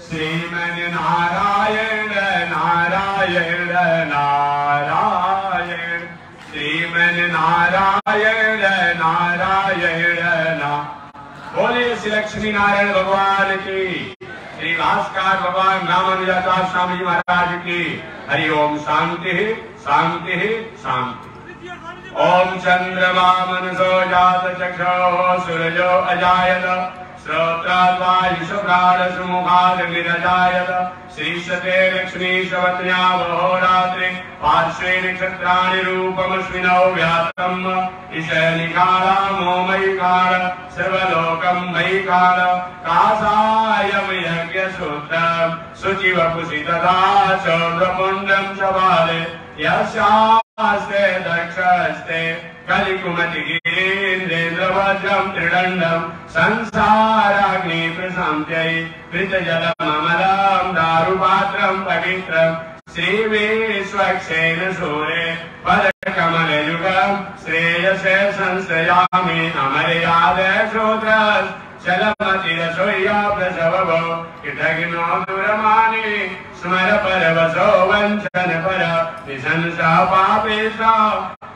श्रीमन नारायण नारायण नारायण, श्रीमन नारायण नारायण। बोले श्री लक्ष्मी नारायण भगवान की, श्री भास्कर भगवान रामानुजाचार्य स्वामी जी महाराज की। हरि ओम। शांति शांति शांति। ओम चंद्रमा मनसो जात चक्षो सूरजो अजायत, श्रोत्राद्वायुषुप्राण सुमुखादग्निरजायत, श्रीशते लक्ष्मी शवत्र्या वहोरात्रि पार्श्वे नक्षत्राणि रूपमस्मिनौ व्यातम्, ईशनिकाला मयिकाल सर्वलोकं मयिकाल, कासायं यज्ञसूत्रं शुचिवपुषि तथा चौद्रपुण्डं च बाले, यस्यास्ते दक्षस्ते कलिकुमति गिरीन्द्रेन्द्रवज्रं त्रिदण्डं, संसाराग्नि प्रशान्त्यै कृतजलममलं दारुपात्रं पवित्रं, श्रीविश्वक्सेन सूरे पदकमलयुगं, श्रेयसे संश्रयामि अमर्यादे शूद्रस्, चलमतिरसोय्या प्रसवभो कृतघ्नो दुरमानि, स्मर परवसो वञ्चन पर निशंसा पापेशा,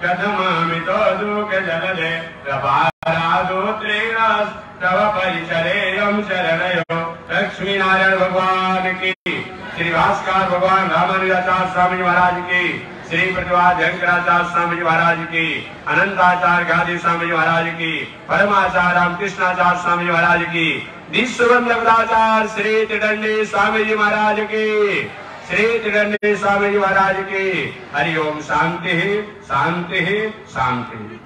कथमामितो दुःखजलधे प्रभारादोत्रेणस्, तव परिचरेयं शरणयो। लक्ष्मी नारायण भगवान की, श्री भास्कर भगवान रामानुजाचार्य स्वामी महाराज की। श्री प्रतिभा जयंकराचार्य स्वामी जी महाराज की, अनंताचार्य गादी स्वामी जी महाराज की, परमाचार्य रामकृष्णाचार्य स्वामी जी महाराज की, विश्वबंधवदाचार्य श्री त्रिदंडी स्वामी जी महाराज की, श्री त्रिदंडी स्वामी जी महाराज की। हरिओम। शांति शांति शांति।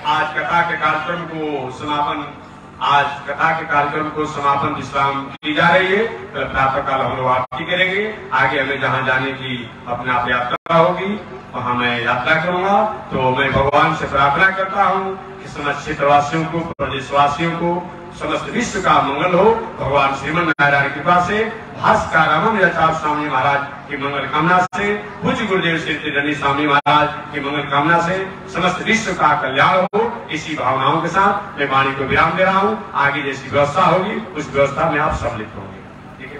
आज कथा के कार्यक्रम को समापन विश्राम की जा रही है। कल प्रातः काल हम लोग आरती करेंगे। आगे हमें जहाँ जाने की अपने आप यात्रा होगी वहाँ मैं यात्रा करूंगा। तो मैं भगवान से प्रार्थना करता हूँ कि समस्त क्षेत्रवासियों को, प्रदेशवासियों को, समस्त विश्व का मंगल हो। भगवान श्रीमन नारायण की कृपा से, भास्कर रामानुजाचार्य स्वामी महाराज की मंगल कामना से, पूज्य गुरुदेव श्री त्रिदंडी स्वामी महाराज की मंगल कामना से समस्त विश्व का कल्याण हो। इसी भावनाओं के साथ मैं वाणी को विराम दे रहा हूँ। आगे जैसी व्यवस्था होगी उस व्यवस्था में आप सम्मिलित होंगे। देखिए